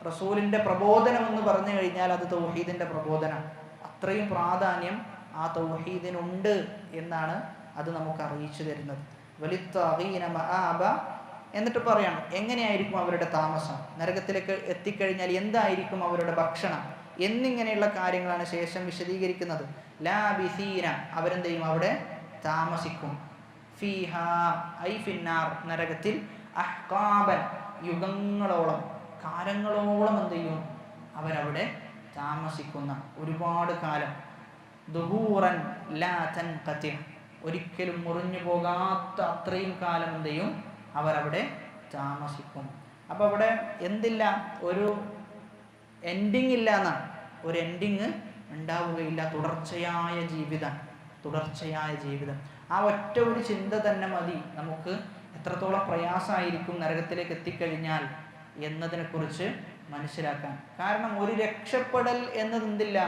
റസൂലിൻ്റെ പ്രബോധനം എന്ന് പറഞ്ഞു കഴിഞ്ഞാൽ അത് തൗഹീദിൻ്റെ പ്രബോധനമാണ്. അത്രയും പ്രാധാന്യം ആ തൗഹീദിനുണ്ട് എന്നാണ് അത് നമുക്ക് അറിയിച്ചു തരുന്നത്. വലിത്താഗീന മആബ, എന്നിട്ട് പറയണം എങ്ങനെയായിരിക്കും അവരുടെ താമസം, നരകത്തിലേക്ക് എത്തിക്കഴിഞ്ഞാൽ എന്തായിരിക്കും അവരുടെ ഭക്ഷണം എന്നിങ്ങനെയുള്ള കാര്യങ്ങളാണ് ശേഷം വിശദീകരിക്കുന്നത്. ലാബിസീന, അവരെന്ത് ചെയ്യും, അവിടെ താമസിക്കും. ഫീഹാ ഐ ഫിന്നാർ, നരകത്തിൽ. അഹ്കാബൻ, യുഗങ്ങളോളം കാലങ്ങളോളം എന്ത് ചെയ്യും, അവരവിടെ താമസിക്കുന്ന ഒരുപാട് കാലം. ദുഹൂറൻ ലാ തൻഖതി, ഒരിക്കലും മുറിഞ്ഞു പോകാത്ത അത്രയും കാലം എന്ത് ചെയ്യും, അവരവിടെ താമസിക്കും. അപ്പോൾ അവിടെ എന്തില്ല, ഒരു എൻഡിങ് ഇല്ല എന്നാണ്. ഒരു എൻഡിങ് ഉണ്ടാവുകയില്ല. തുടർച്ചയായ ജീവിതം. ആ ഒറ്റ ഒരു ചിന്ത തന്നെ മതി നമുക്ക് എത്രത്തോളം പ്രയാസമായിരിക്കും നരകത്തിലേക്ക് എത്തിക്കഴിഞ്ഞാൽ എന്നതിനെക്കുറിച്ച് മനസ്സിലാക്കാൻ. കാരണം ഒരു രക്ഷപ്പെടൽ എന്നതെന്തില്ല,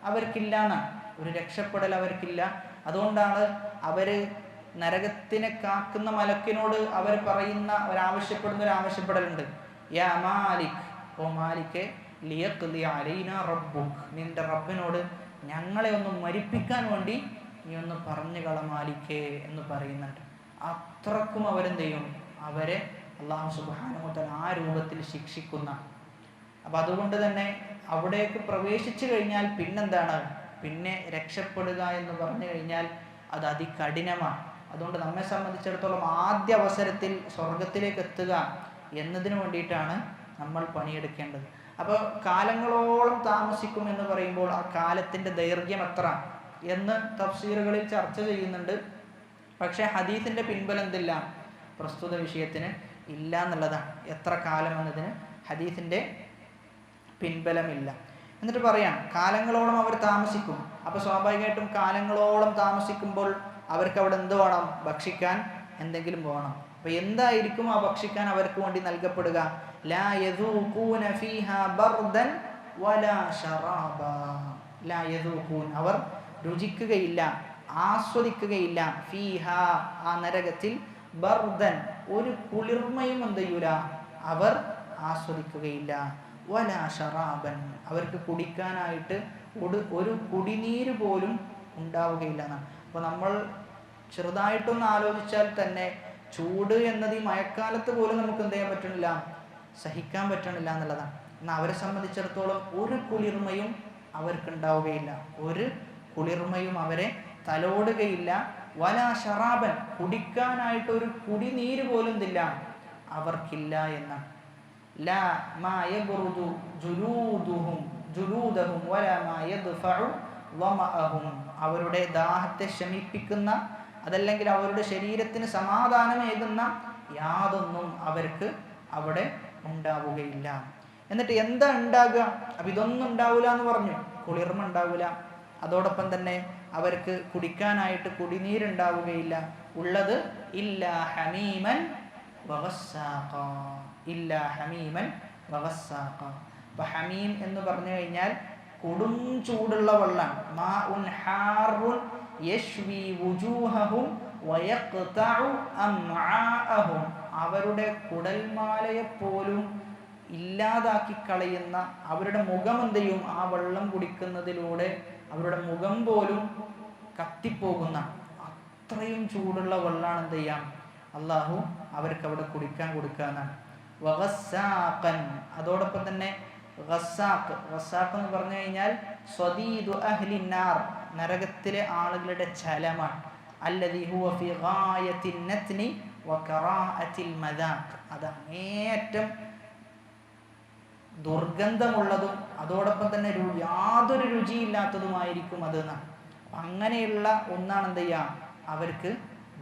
അവർക്കില്ല എന്നാണ്. ഒരു രക്ഷപ്പെടൽ അവർക്കില്ല. അതുകൊണ്ടാണ് അവർ നരകത്തിനെ കാക്കുന്ന മലക്കിനോട് അവർ പറയുന്ന ഒരാവശ്യപ്പെടുന്ന ഒരു ആവശ്യപ്പെടലുണ്ട്. യാ മാലിക്, ഓ മാലിക്കെ, ലിയഖ്ദി അലൈനാ റബ്ബുക്, നിന്റെ റബ്ബിനോട് ഞങ്ങളെ ഒന്ന് മരിപ്പിക്കാൻ വേണ്ടി നീ ഒന്ന് പറഞ്ഞു കള മാലിക്കേ എന്ന് പറയുന്നുണ്ട്. അത്രക്കും അവരെന്ത് ചെയ്യും, അവരെ അല്ലാഹു സുബ്ഹാനഹു വ തആല ആ രൂപത്തിൽ ശിക്ഷിക്കുന്ന. അപ്പം അതുകൊണ്ട് തന്നെ അവിടേക്ക് പ്രവേശിച്ചു കഴിഞ്ഞാൽ പിന്നെന്താണ്, പിന്നെ രക്ഷപ്പെടുക എന്ന് പറഞ്ഞു കഴിഞ്ഞാൽ അത് അതികഠിനമാണ്. അതുകൊണ്ട് നമ്മെ സംബന്ധിച്ചിടത്തോളം ആദ്യ അവസരത്തിൽ സ്വർഗത്തിലേക്ക് എത്തുക എന്നതിന് വേണ്ടിയിട്ടാണ് നമ്മൾ പണിയെടുക്കേണ്ടത്. അപ്പോൾ കാലങ്ങളോളം താമസിക്കും എന്ന് പറയുമ്പോൾ ആ കാലത്തിൻ്റെ ദൈർഘ്യം എത്ര എന്ന് തഫ്സീറുകളിൽ ചർച്ച ചെയ്യുന്നുണ്ട്. പക്ഷേ ഹദീസിൻ്റെ പിൻബലം എന്തില്ല, പ്രസ്തുത വിഷയത്തിന് ഇല്ല എന്നുള്ളതാണ്. എത്ര കാലം എന്നതിന് ഹദീസിൻ്റെ പിൻബലമില്ല. എന്നിട്ട് പറയാം കാലങ്ങളോളം അവർ താമസിക്കും. അപ്പോൾ സ്വാഭാവികമായിട്ടും കാലങ്ങളോളം താമസിക്കുമ്പോൾ അവർക്ക് അവിടെ എന്ത് വേണം, ഭക്ഷിക്കാൻ എന്തെങ്കിലും വേണം. അപ്പോൾ എന്തായിരിക്കും ആ ഭക്ഷിക്കാൻ അവർക്ക് വേണ്ടി നൽകപ്പെടുക? ലാ യദൂഖൂന ഫീഹാ ബർദൻ വലാ ശറാബ. ലാ യദൂഖൂൻ, അവർ രുചിക്കുകയില്ല, ആസ്വദിക്കുകയില്ല. ഫീഹാ, ആ നരകത്തിൽ. ബർദൻ, ഒരു കുളിർമയും എന്ത് ചെയ്യൂല, അവർ ആസ്വദിക്കുകയില്ല. വലാ ശറാബൻ, അവർക്ക് കുടിക്കാനായിട്ട് ഒരു കുടിനീര് പോലും ഉണ്ടാവുകയില്ല എന്നാണ്. അപ്പോൾ നമ്മൾ ചെറുതായിട്ടൊന്ന് ആലോചിച്ചാൽ തന്നെ ചൂട് എന്നത് ഈ മഴക്കാലത്ത് പോലും നമുക്ക് എന്ത് ചെയ്യാൻ പറ്റണില്ല, സഹിക്കാൻ പറ്റണില്ല എന്നുള്ളതാണ്. എന്നാൽ അവരെ സംബന്ധിച്ചിടത്തോളം ഒരു കുളിർമയും അവർക്കുണ്ടാവുകയില്ല, ഒരു കുളിർമയും അവരെ തലോടുകയില്ല. വലാ ശറാബൻ, കുടിക്കാനായിട്ട് ഒരു കുടിനീര് പോലും എന്തില്ല അവർക്കില്ല എന്നാണ്. ലാ മാ യബ്റുദു ജുലൂദഹും വലാ മാ യദ്ഫഉ ളമഅഹും, അവരുടെ ദാഹത്തെ ശമിപ്പിക്കുന്ന, അതല്ലെങ്കിൽ അവരുടെ ശരീരത്തിന് സമാധാനമേകുന്ന യാതൊന്നും അവർക്ക് അവിടെ ഉണ്ടാവുകയില്ല. എന്നിട്ട് എന്താ ഉണ്ടാകുക? അപ്പം ഇതൊന്നും ഉണ്ടാവില്ല എന്ന് പറഞ്ഞു. കുളിർമ ഉണ്ടാവില്ല, അതോടൊപ്പം തന്നെ അവർക്ക് കുടിക്കാനായിട്ട് കുടിനീരുണ്ടാവുകയില്ല. ഉള്ളത് ഇല്ലാ ഹമീമൻ വഗസ്സാഖ, ഇല്ലാ ഹമീമൻ വഗസ്സാഖ. അപ്പം ഹമീം എന്ന് പറഞ്ഞു കഴിഞ്ഞാൽ കൊടും ചൂടുള്ള വെള്ളം. മാഉൻ ഹാറുൻ യശ്വി വുജൂഹഹും വയഖ്തഉ അംആഅഹും, അവരുടെ കുടൽമാലയെപ്പോലും ഇല്ലാതാക്കി കളയുന്ന, അവരുടെ മുഖം എന്ത് ചെയ്യും, ആ വെള്ളം കുടിക്കുന്നതിലൂടെ അവരുടെ മുഖം പോലും കത്തിപ്പോകുന്ന അത്രയും ചൂടുള്ള വെള്ളമാണ് എന്ത് ചെയ്യാം അള്ളാഹു അവർക്ക് അവിടെ കുടിക്കാൻ കൊടുക്കുക എന്നാണ്. വഗസ്സാഖൻ, അതോടൊപ്പം തന്നെ ഗസ്സാഖ് എന്ന് പറഞ്ഞു കഴിഞ്ഞാൽ സ്വദീദു അഹ്ലിന്നാർ, നരകത്തിലെ ആളുകളുടെ ചലമാണ്. അല്ലദീ ഹുവ ഫീ ഗായത്തിൻ നത്നി വകറാഅത്തിൽ മദാഖ്, അത് അങ്ങേയറ്റം ദുർഗന്ധമുള്ളതും അതോടൊപ്പം തന്നെ യാതൊരു രുചിയില്ലാത്തതുമായിരിക്കും അത് എന്നാണ്. അങ്ങനെയുള്ള ഒന്നാണ് എന്ത് ചെയ്യുക അവർക്ക്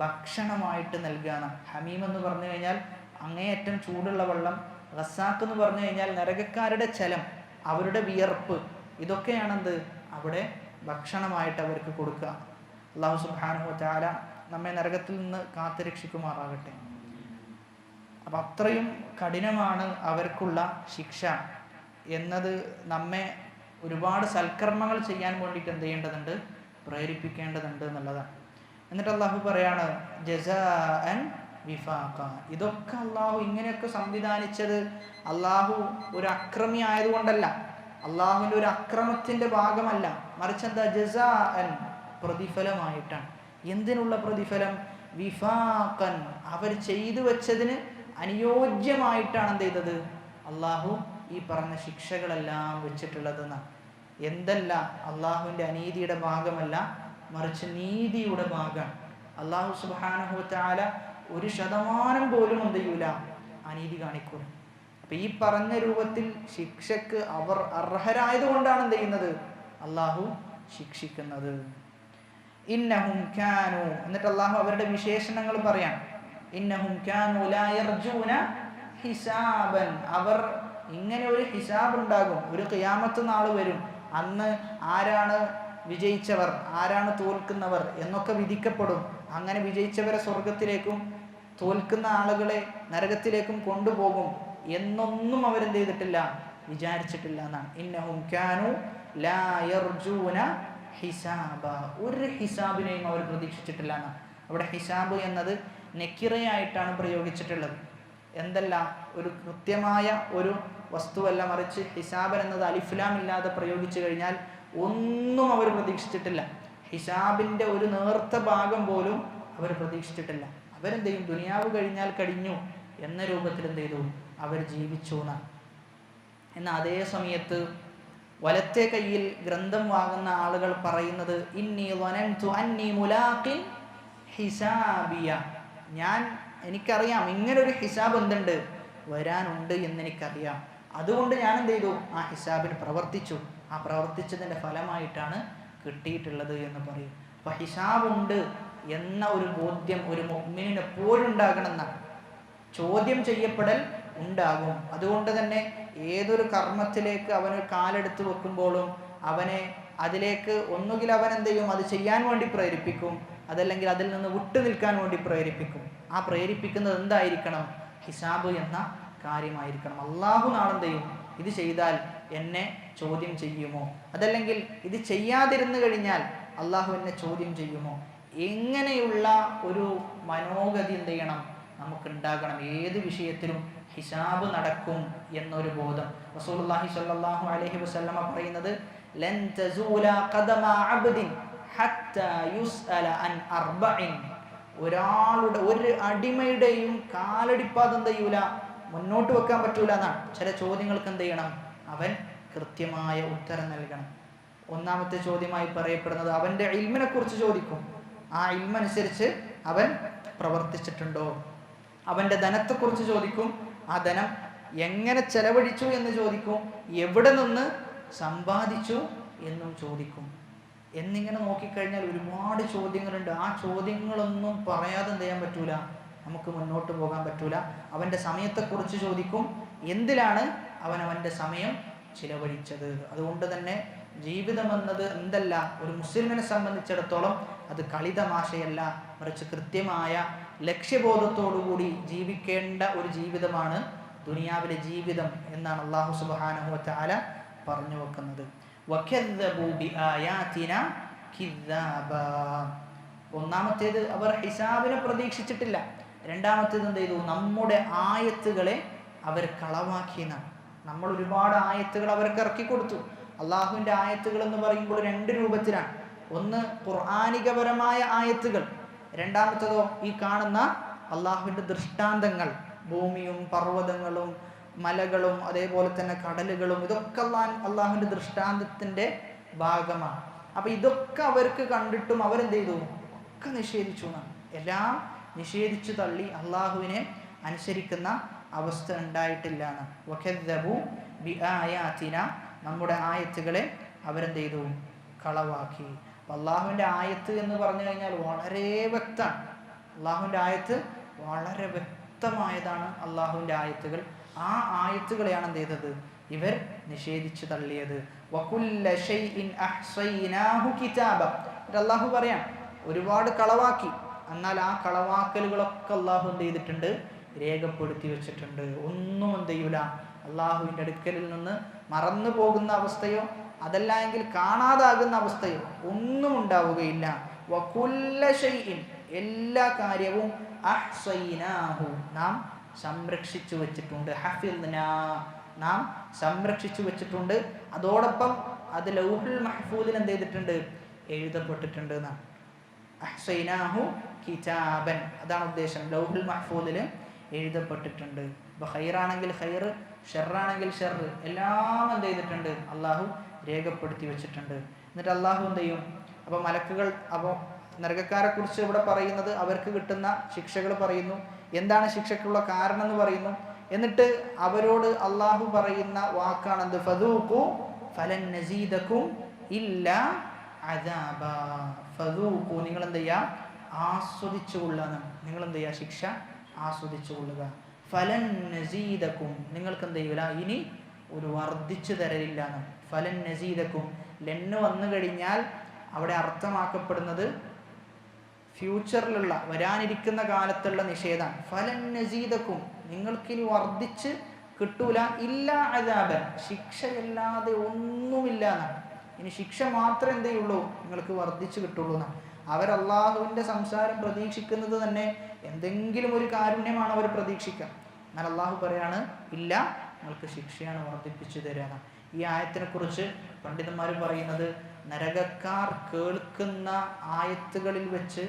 ഭക്ഷണമായിട്ട് നൽകുകയാണ്. ഹമീം എന്ന് പറഞ്ഞു കഴിഞ്ഞാൽ അങ്ങേയറ്റം ചൂടുള്ള വെള്ളം. ഗസ്സാഖ് എന്ന് പറഞ്ഞു കഴിഞ്ഞാൽ നരകക്കാരുടെ ചലം, അവരുടെ വിയർപ്പ്, ഇതൊക്കെയാണെന്ത് അവിടെ ഭക്ഷണമായിട്ട് അവർക്ക് കൊടുക്കുക. അല്ലാഹു സുബ്ഹാനഹു വ തആല നമ്മെ നരകത്തിൽ നിന്ന് കാത്തുരക്ഷിക്കുമാറാകട്ടെ. അപ്പം അത്രയും കഠിനമാണ് അവർക്കുള്ള ശിക്ഷ എന്നത് നമ്മെ ഒരുപാട് സൽക്കർമ്മങ്ങൾ ചെയ്യാൻ വേണ്ടിയിട്ട് എന്ത് ചെയ്യേണ്ടതുണ്ട്, പ്രേരിപ്പിക്കേണ്ടതുണ്ട് എന്നുള്ളതാണ്. എന്നിട്ട് അള്ളാഹു പറയാണ് ജസാഅൻ വിഫാഖ. ഇതൊക്കെ അള്ളാഹു ഇങ്ങനെയൊക്കെ സംവിധാനിച്ചത് അള്ളാഹു ഒരു അക്രമി ആയതുകൊണ്ടല്ല, അള്ളാഹുവിൻ്റെ ഒരു അക്രമത്തിൻ്റെ ഭാഗമല്ല, മറിച്ച് എന്താ, ജസാഅൻ പ്രതിഫലമായിട്ടാണ്. എന്തിനുള്ള പ്രതിഫലം? വിഫാഖൻ, അവർ ചെയ്തു വെച്ചതിന് അനുയോജ്യമായിട്ടാണ് എന്ത് ചെയ്തത്, അള്ളാഹു ഈ പറഞ്ഞ ശിക്ഷകളെല്ലാം വെച്ചിട്ടുള്ളതെന്നാണ്. എന്തല്ല, അള്ളാഹുവിൻ്റെ അനീതിയുടെ ഭാഗമല്ല, മറിച്ച് നീതിയുടെ ഭാഗമാണ്. അള്ളാഹു സുബ്ഹാനഹു വ തആല 1% പോലും എന്ത് ചെയ്യൂല, അനീതി കാണിക്കൂല. അപ്പൊ ഈ പറഞ്ഞ രൂപത്തിൽ ശിക്ഷക്ക് അവർ അർഹരായതുകൊണ്ടാണ് എന്ത് ചെയ്യുന്നത്, അള്ളാഹു ശിക്ഷിക്കുന്നത്. ഇന്നഹും കാനൂ, എന്നിട്ട് അള്ളാഹു അവരുടെ വിശേഷണങ്ങൾ പറയാം. ഇന്നഹും കാനൂ ലാ യർജൂന ഹിസാബൻ, അവർ ഇങ്ങനെ ഒരു ഹിസാബ് ഉണ്ടാകും, ഒരു ഖിയാമത്ത് നാൾ വരും, അന്ന് ആരാണ് വിജയിച്ചവർ ആരാണ് തോൽക്കുന്നവർ എന്നൊക്കെ വിധിക്കപ്പെടും. അങ്ങനെ വിജയിച്ചവരെ സ്വർഗത്തിലേക്കും തോൽക്കുന്ന ആളുകളെ നരകത്തിലേക്കും കൊണ്ടുപോകും എന്നൊന്നും അവരെന്ത് ചെയ്തിട്ടില്ല, വിചാരിച്ചിട്ടില്ല എന്നാണ്. ഇന്നഹും കാനൂ ലാ യർജൂന ഹിസാബ, ഒരു ഹിസാബിനെയും അവർ പ്രതീക്ഷിച്ചിട്ടില്ല എന്നാണ്. അവിടെ ഹിസാബ് എന്നത് നെക്കിറയായിട്ടാണ് പ്രയോഗിച്ചിട്ടുള്ളത്. എന്തല്ല, ഒരു കൃത്യമായ ഒരു വസ്തുവല്ല, മറിച്ച് ഹിസാബൻ എന്നത് അലിഫ്ലാം ഇല്ലാതെ പ്രയോഗിച്ചു കഴിഞ്ഞാൽ ഒന്നും അവർ പ്രതീക്ഷിച്ചിട്ടില്ല. ഹിസാബിൻ്റെ ഒരു നേർത്ത ഭാഗം പോലും അവർ പ്രതീക്ഷിച്ചിട്ടില്ല. അവരെന്ത് ചെയ്യും, ദുനിയാവ് കഴിഞ്ഞാൽ കഴിഞ്ഞു എന്ന രൂപത്തിൽ എന്ത് ചെയ്തു, അവർ ജീവിച്ചു എന്നാണ്. എന്നാൽ അതേ സമയത്ത് വലത്തെ കയ്യിൽ ഗ്രന്ഥം വാങ്ങുന്ന ആളുകൾ പറയുന്നത് ഇന്നി വനൻതു അന്നി മുലാഖിൻ ഹിസാബിയ, എനിക്കറിയാം ഇങ്ങനൊരു ഹിസാബ് എന്തുണ്ട്, വരാനുണ്ട് എന്നെനിക്കറിയാം, അതുകൊണ്ട് ഞാൻ എന്ത് ചെയ്തു, ആ ഹിസാബിന് പ്രവർത്തിച്ചു, ആ പ്രവർത്തിച്ചതിൻ്റെ ഫലമായിട്ടാണ് കിട്ടിയിട്ടുള്ളത് എന്ന് പറയും. അപ്പം ഹിസാബുണ്ട് എന്ന ഒരു ബോധ്യം ഒരു മുഅ്മിനിന് എപ്പോഴും ഉണ്ടാകണമെന്നാണ്. ചോദ്യം ചെയ്യപ്പെടൽ ഉണ്ടാകും. അതുകൊണ്ട് തന്നെ ഏതൊരു കർമ്മത്തിലേക്ക് അവന് കാലെടുത്ത് വെക്കുമ്പോഴും അവനെ അതിലേക്ക് ഒന്നുകിൽ അവൻ എന്ത് ചെയ്യും, അത് ചെയ്യാൻ വേണ്ടി പ്രേരിപ്പിക്കും, അതല്ലെങ്കിൽ അതിൽ നിന്ന് വിട്ടു നിൽക്കാൻ വേണ്ടി പ്രേരിപ്പിക്കും. ആ പ്രേരിപ്പിക്കുന്നത് എന്തായിരിക്കണം, ഹിസാബ് എന്ന കാര്യമായിരിക്കണം. അള്ളാഹു നാളെന്ത് ചെയ്യും, ഇത് ചെയ്താൽ എന്നെ ചോദ്യം ചെയ്യുമോ, അതല്ലെങ്കിൽ ഇത് ചെയ്യാതിരുന്നു കഴിഞ്ഞാൽ അള്ളാഹു എന്നെ ചോദ്യം ചെയ്യുമോ, എങ്ങനെയുള്ള ഒരു മനോഗതി എന്ത് ചെയ്യണം, നമുക്കുണ്ടാകണം. ഏത് വിഷയത്തിലും ഹിസാബ് നടക്കും എന്നൊരു ബോധം. റസൂലുള്ളാഹി സ്വല്ലല്ലാഹു അലൈഹി വസല്ലമ പറയുന്നത് ലൻ തസൂല ഖദമ അബ്ദിൻ ഹത്താ യുസ്അല അൻ അർബഇൻ, ഒരാളുടെ ഒരു അടിമയുടെയും കാലടിപ്പാദം എന്ത് ചെയ്യൂല, മുന്നോട്ട് വെക്കാൻ പറ്റൂല എന്നാണ്. ചില ചോദ്യങ്ങൾക്ക് എന്ത് ചെയ്യണം, അവൻ കൃത്യമായ ഉത്തരം നൽകണം. ഒന്നാമത്തെ ചോദ്യമായി പറയപ്പെടുന്നത് അവൻ്റെ ഇൽമിനെ കുറിച്ച് ചോദിക്കും, ആ ഇൽമനുസരിച്ച് അവൻ പ്രവർത്തിച്ചിട്ടുണ്ടോ. അവൻ്റെ ധനത്തെക്കുറിച്ച് ചോദിക്കും, ആ ധനം എങ്ങനെ ചെലവഴിച്ചു എന്ന് ചോദിക്കും, എവിടെ നിന്ന് സമ്പാദിച്ചു എന്നും ചോദിക്കും. എന്നിങ്ങനെ നോക്കിക്കഴിഞ്ഞാൽ ഒരുപാട് ചോദ്യങ്ങളുണ്ട്. ആ ചോദ്യങ്ങളൊന്നും പറയാതെ എന്ത് ചെയ്യാൻ പറ്റൂല, നമുക്ക് മുന്നോട്ട് പോകാൻ പറ്റൂല. അവൻ്റെ സമയത്തെക്കുറിച്ച് ചോദിക്കും, എന്തിലാണ് അവൻ്റെ സമയം ചിലവഴിച്ചത്. അതുകൊണ്ട് തന്നെ ജീവിതം എന്നത് എന്തല്ല, ഒരു മുസ്ലിമിനെ സംബന്ധിച്ചിടത്തോളം അത് കളിതമാശയല്ല, മറിച്ച് കൃത്യമായ ലക്ഷ്യബോധത്തോടുകൂടി ജീവിക്കേണ്ട ഒരു ജീവിതമാണ് ദുനിയാവിലെ ജീവിതം എന്നാണ് അല്ലാഹു സുബ്ഹാനഹു വ തആല പറഞ്ഞു വെക്കുന്നത്. വകദ്ദബൂ ബിആയാതിനാ കിദ്ദാബാ, ഒന്നാമത്തേത് അവർ ഹിസാബിനെ പ്രതീക്ഷിച്ചിട്ടില്ല. രണ്ടാമത്തേത് എന്ത് ചെയ്തു, നമ്മുടെ ആയത്തുകളെ അവർ കളവാക്കിയെന്നാണ്. നമ്മൾ ഒരുപാട് ആയത്തുകൾ അവർക്ക് ഇറക്കി കൊടുത്തു. അള്ളാഹുവിൻ്റെ ആയത്തുകൾ എന്ന് പറയുമ്പോൾ രണ്ട് രൂപത്തിലാണ്. ഒന്ന് ഖുർആനികപരമായ ആയത്തുകൾ, രണ്ടാമത്തതോ ഈ കാണുന്ന അള്ളാഹുവിൻ്റെ ദൃഷ്ടാന്തങ്ങൾ, ഭൂമിയും പർവ്വതങ്ങളും മലകളും അതേപോലെ തന്നെ കടലുകളും, ഇതൊക്കെ അള്ളാഹുവിൻ്റെ ദൃഷ്ടാന്തത്തിൻ്റെ ഭാഗമാണ്. അപ്പം ഇതൊക്കെ അവർക്ക് കണ്ടിട്ടും അവരെന്ത് ചെയ്തു, ഒക്കെ നിഷേധിച്ചു എന്നാണ്. എല്ലാം നിഷേധിച്ചു തള്ളി അള്ളാഹുവിനെ അനുസരിക്കുന്ന അവസ്ഥ ഉണ്ടായിട്ടില്ല എന്ന്. വകദ്ദബൂ ബിആയാതിനാ, നമ്മുടെ ആയത്തുകളെ അവരെന്ത് ചെയ്തു, കളവാക്കി. അപ്പം അള്ളാഹുവിൻ്റെ ആയത്ത് എന്ന് പറഞ്ഞു കഴിഞ്ഞാൽ വളരെ വ്യക്തമാണ്. അള്ളാഹുവിൻ്റെ ആയത്ത് വളരെ വ്യക്തമായതാണ്. അള്ളാഹുവിൻ്റെ ആയത്തുകൾ, ആ ആയത്തുകളെയാണ് എന്ത് ചെയ്തത്, ഇവർ നിഷേധിച്ചു തള്ളിയത്. വകുല്ല ഷൈഇൻ അഹ്സൈനാഹു കിതാബ. അല്ലാഹു പറയാം ഒരുപാട് കളവാക്കി, എന്നാൽ ആ കളവാക്കലുകളൊക്കെ അള്ളാഹു എന്ത് ചെയ്തിട്ടുണ്ട്? രേഖപ്പെടുത്തി വെച്ചിട്ടുണ്ട്. ഒന്നും എന്ത് ചെയ്യൂല അള്ളാഹുവിൻ്റെ അടുക്കലിൽ നിന്ന് മറന്നു പോകുന്ന അവസ്ഥയോ അതല്ല എങ്കിൽ കാണാതാകുന്ന അവസ്ഥയോ ഒന്നും ഉണ്ടാവുകയില്ല. വകുല്ല ഷൈഇൻ, എല്ലാ കാര്യവും അഹ്സൈനാഹു, നാം സംരക്ഷിച്ചു വെച്ചിട്ടുണ്ട്. ഹഫിദ്നാ, നാം സംരക്ഷിച്ചു വെച്ചിട്ടുണ്ട്. അതോടൊപ്പം അത് ലൗഹുൽ മഹ്ഫൂദിൽ എന്ത് ചെയ്തിട്ടുണ്ട്? എഴുതപ്പെട്ടിട്ടുണ്ട് എന്നാണ്. അഹ്സൈനാഹു കിതാബൻ, അതാണ് ഉദ്ദേശം. ലൗഹുൽ മഹ്ഫൂദിൽ എഴുതപ്പെട്ടിട്ടുണ്ട്. ഇപ്പോൾ ഖൈറാണെങ്കിൽ ഖൈർ, ഷെറാണെങ്കിൽ ഷെർ, എല്ലാം എന്ത് ചെയ്തിട്ടുണ്ട്? അള്ളാഹു രേഖപ്പെടുത്തി വെച്ചിട്ടുണ്ട്. എന്നിട്ട് അള്ളാഹു എന്ത് ചെയ്യും? അപ്പോൾ മലക്കുകൾ, അപ്പോൾ നരകക്കാരെ കുറിച്ച് ഇവിടെ പറയുന്നത് അവർക്ക് കിട്ടുന്ന ശിക്ഷകൾ പറയുന്നു, എന്താണ് ശിക്ഷയ്ക്കുള്ള കാരണം എന്ന് പറയുന്നു. എന്നിട്ട് അവരോട് അള്ളാഹു പറയുന്ന വാക്കാണെന്ത്? ഫദൂഖു ഫലൻ നസീദകും ഇല്ലാ അദാബ. ഫദൂഖു, നിങ്ങൾ എന്ത് ചെയ്യുക? ആസ്വദിച്ചു കൊള്ളുക. നിങ്ങൾ എന്ത് ചെയ്യുക? ശിക്ഷ ആസ്വദിച്ചു കൊള്ളുക. ഫലൻ നസീദകും, നിങ്ങൾക്ക് എന്ത് ചെയ്യൂല? ഇനി ഒരു വർദ്ധിച്ചു തരലില്ല. ഫലൻ നസീദകും, ലെന്ന് വന്നു കഴിഞ്ഞാൽ അവിടെ അർത്ഥമാക്കപ്പെടുന്നത് ഫ്യൂച്ചറിലുള്ള, വരാനിരിക്കുന്ന കാലത്തുള്ള നിഷേധമാണ്. ഫലൻ നസീദകും, നിങ്ങൾക്കിനി വർദ്ധിച്ച് കിട്ടൂല. ഇല്ല അദാബൻ, ശിക്ഷയല്ലാതെ ഒന്നുമില്ല എന്നാണ്. ഇനി ശിക്ഷ മാത്രമേ എന്ത് ചെയ്യുള്ളൂ? നിങ്ങൾക്ക് വർദ്ധിച്ചു കിട്ടുള്ളൂ എന്നാണ്. അവർ അള്ളാഹുവിൻ്റെ സംസാരം പ്രതീക്ഷിക്കുന്നത് തന്നെ എന്തെങ്കിലും ഒരു കാരുണ്യമാണ് അവർ പ്രതീക്ഷിക്കുക. എന്നാൽ അള്ളാഹു പറയാണ് ഇല്ല, നിങ്ങൾക്ക് ശിക്ഷയാണ് വർദ്ധിപ്പിച്ചു തരാനാണ്. ഈ ആയത്തിനെ കുറിച്ച് പണ്ഡിതന്മാർ പറയുന്നത് നരകക്കാർ കേൾക്കുന്ന ആയത്തുകളിൽ വെച്ച്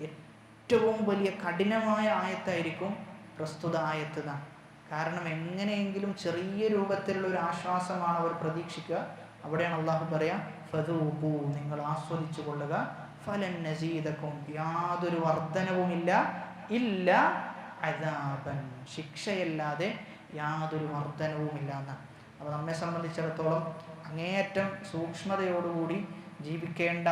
ഏറ്റവും വലിയ കഠിനമായ ആയത്തായിരിക്കും പ്രസ്തുത ആയത്ത് എന്നാണ്. കാരണം എങ്ങനെയെങ്കിലും ചെറിയ രൂപത്തിലുള്ള ഒരു ആശ്വാസമാണ് അവർ പ്രതീക്ഷിക്കുക. അവിടെയാണ് അള്ളാഹു പറയാ ഫദൂഖു, നിങ്ങൾ ആസ്വദിച്ചു കൊള്ളുക. ഫലൻ നസീദകും, യാതൊരു വർധനവുമില്ല. ഇല്ല അദാബൻ, ശിക്ഷയല്ലാതെ യാതൊരു വർധനവുമില്ല എന്നാണ്. അപ്പോൾ നമ്മെ സംബന്ധിച്ചിടത്തോളം അങ്ങേയറ്റം സൂക്ഷ്മതയോടുകൂടി ജീവിക്കേണ്ട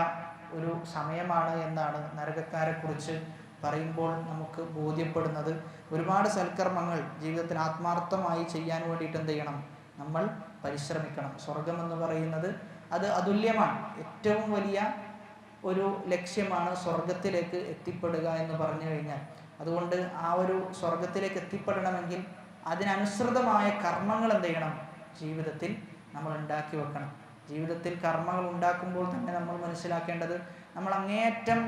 ഒരു സമയമാണ് എന്നാണ് നരകക്കാരെക്കുറിച്ച് പറയുമ്പോൾ നമുക്ക് ബോധ്യപ്പെടുന്നത്. ഒരുപാട് സൽക്കർമ്മങ്ങൾ ജീവിതത്തിൽ ആത്മാർത്ഥമായി ചെയ്യാൻ വേണ്ടിയിട്ട് എന്ത് ചെയ്യണം? നമ്മൾ പരിശ്രമിക്കണം. സ്വർഗം എന്ന് പറയുന്നത് അത് അതുല്യമാണ്. ഏറ്റവും വലിയ ഒരു ലക്ഷ്യമാണ് സ്വർഗത്തിലേക്ക് എത്തിപ്പെടുക എന്ന് പറഞ്ഞു കഴിഞ്ഞാൽ. അതുകൊണ്ട് ആ ഒരു സ്വർഗത്തിലേക്ക് എത്തിപ്പെടണമെങ്കിൽ അതിനനുസൃതമായ കർമ്മങ്ങൾ എന്ത് ചെയ്യണം? ജീവിതത്തിൽ നമ്മൾ ഉണ്ടാക്കി വെക്കണം. ജീവിതത്തിൽ കർമ്മങ്ങൾ ഉണ്ടാക്കുമ്പോൾ തന്നെ നമ്മൾ മനസ്സിലാക്കേണ്ടത് നമ്മൾ അങ്ങേയറ്റം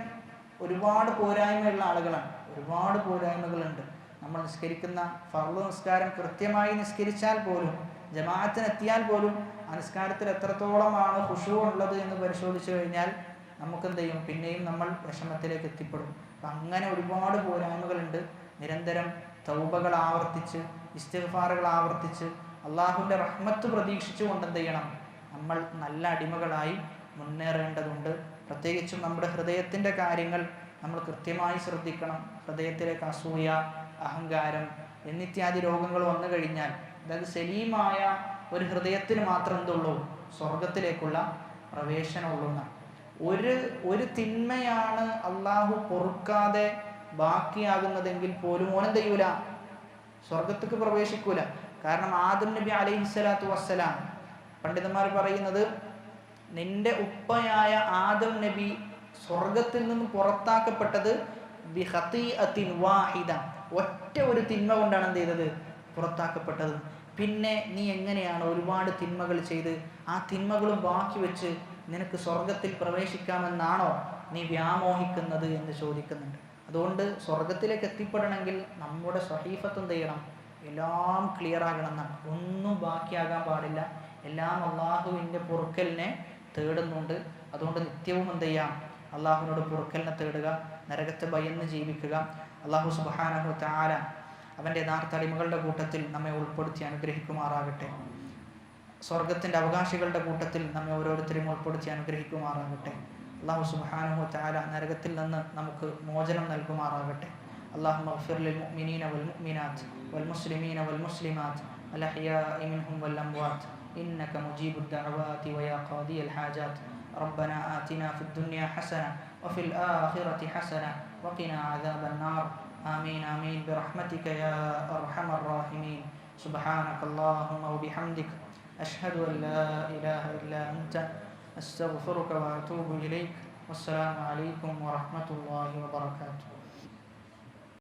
ഒരുപാട് പോരായ്മയുള്ള ആളുകളാണ്. ഒരുപാട് പോരായ്മകളുണ്ട്. നമ്മൾ നിസ്കരിക്കുന്ന ഫർള് നിസ്കാരം കൃത്യമായി നിസ്കരിച്ചാൽ പോലും, ജമാഅത്തിനെത്തിയാൽ പോലും ആ നിസ്കാരത്തിൽ എത്രത്തോളമാണ് ഖുശൂ ഉള്ളത് എന്ന് പരിശോധിച്ചു കഴിഞ്ഞാൽ നമുക്കെന്ത് ചെയ്യും? പിന്നെയും നമ്മൾ വിഷമത്തിലേക്ക് എത്തിപ്പെടും. അപ്പം അങ്ങനെ ഒരുപാട് പോരായ്മകളുണ്ട്. നിരന്തരം തൗബകൾ ആവർത്തിച്ച്, ഇസ്തിഗ്ഫാറുകൾ ആവർത്തിച്ച്, അള്ളാഹുവിൻ്റെ റഹ്മത്ത് പ്രതീക്ഷിച്ചുകൊണ്ട് എന്ത് ചെയ്യണം? നമ്മൾ നല്ല അടിമകളായി മുന്നേറേണ്ടതുണ്ട്. പ്രത്യേകിച്ചും നമ്മുടെ ഹൃദയത്തിൻ്റെ കാര്യങ്ങൾ നമ്മൾ കൃത്യമായി ശ്രദ്ധിക്കണം. ഹൃദയത്തിലേക്ക് അസൂയ, അഹങ്കാരം എന്നിത്യാദി രോഗങ്ങൾ വന്നു കഴിഞ്ഞാൽ, അതായത് സലീമായ ഒരു ഹൃദയത്തിന് മാത്രം എന്തുള്ളൂ? സ്വർഗത്തിലേക്കുള്ള പ്രവേശനമുള്ളൂ എന്നാണ്. ഒരു തിന്മയാണ് അള്ളാഹു പൊറുക്കാതെ ബാക്കിയാകുന്നതെങ്കിൽ പോലും ഓനെന്ത് ചെയ്യൂല? സ്വർഗത്തേക്ക് പ്രവേശിക്കൂല. കാരണം ആദം നബി അലൈഹിസ്സലാത്തു വസ്സലാം, പണ്ഡിതന്മാർ പറയുന്നത് നിന്റെ ഉപ്പയായ ആദം നബി സ്വർഗത്തിൽ നിന്ന് പുറത്താക്കപ്പെട്ടത് ബിഖതീഅത്തിൻ വാഹിദ, ഒറ്റ ഒരു തിന്മ കൊണ്ടാണ് എന്ത് ചെയ്തത്? പുറത്താക്കപ്പെട്ടത്. പിന്നെ നീ എങ്ങനെയാണ് ഒരുപാട് തിന്മകൾ ചെയ്ത് ആ തിന്മകളും ബാക്കി വെച്ച് നിനക്ക് സ്വർഗത്തിൽ പ്രവേശിക്കാമെന്നാണോ നീ വ്യാമോഹിക്കുന്നത് എന്ന് ചോദിക്കുന്നുണ്ട്. അതുകൊണ്ട് സ്വർഗത്തിലേക്ക് എത്തിപ്പെടണമെങ്കിൽ നമ്മുടെ സ്വഹീഫത്ത് എന്ത് ചെയ്യണം? എല്ലാം ക്ലിയർ ആകണം എന്നാണ്. ഒന്നും ബാക്കിയാകാൻ പാടില്ല. എല്ലാം അള്ളാഹുവിൻ്റെ പൊറുക്കലിനെ തേടുന്നുണ്ട്. അതുകൊണ്ട് നിത്യവും എന്ത് ചെയ്യാം? അള്ളാഹുവിനോട് പൊറുക്കലിനെ തേടുക, നരകത്തെ ഭയന്ന് ജീവിക്കുക. അള്ളാഹു സുബ്ഹാനഹു തആല അവൻ്റെ യഥാർത്ഥ അടിമകളുടെ കൂട്ടത്തിൽ നമ്മെ ഉൾപ്പെടുത്തി അനുഗ്രഹിക്കുമാറാകട്ടെ. സ്വർഗത്തിൻ്റെ അവകാശികളുടെ കൂട്ടത്തിൽ നമ്മെ ഓരോരുത്തരെയും ഉൾപ്പെടുത്തി അനുഗ്രഹിക്കുമാറാകട്ടെ. അള്ളാഹു സുബ്ഹാനഹു തആല നരകത്തിൽ നിന്ന് നമുക്ക് മോചനം നൽകുമാറാകട്ടെ. اللهم اغفر للمؤمنين والمؤمنات والمسلمين والمسلمات الأحياء منهم والأموات إنك مجيب الدعوات ويا قاضي الحاجات. ربنا آتنا في الدنيا حسنة وفي الآخرة حسنة وقنا عذاب النار. آمين برحمتك يا أرحم الراحمين. سبحانك اللهم وبحمدك അഷ്ഹദു അൻ ലാ ഇലാഹ ഇല്ലാ അൻത അസ്തഗ്ഫിറുക വഅതൂബു ഇലൈക്. വസ്സലാമു അലൈക്കും വറഹ്മത്തുള്ളാഹി വബറകാതുഹു.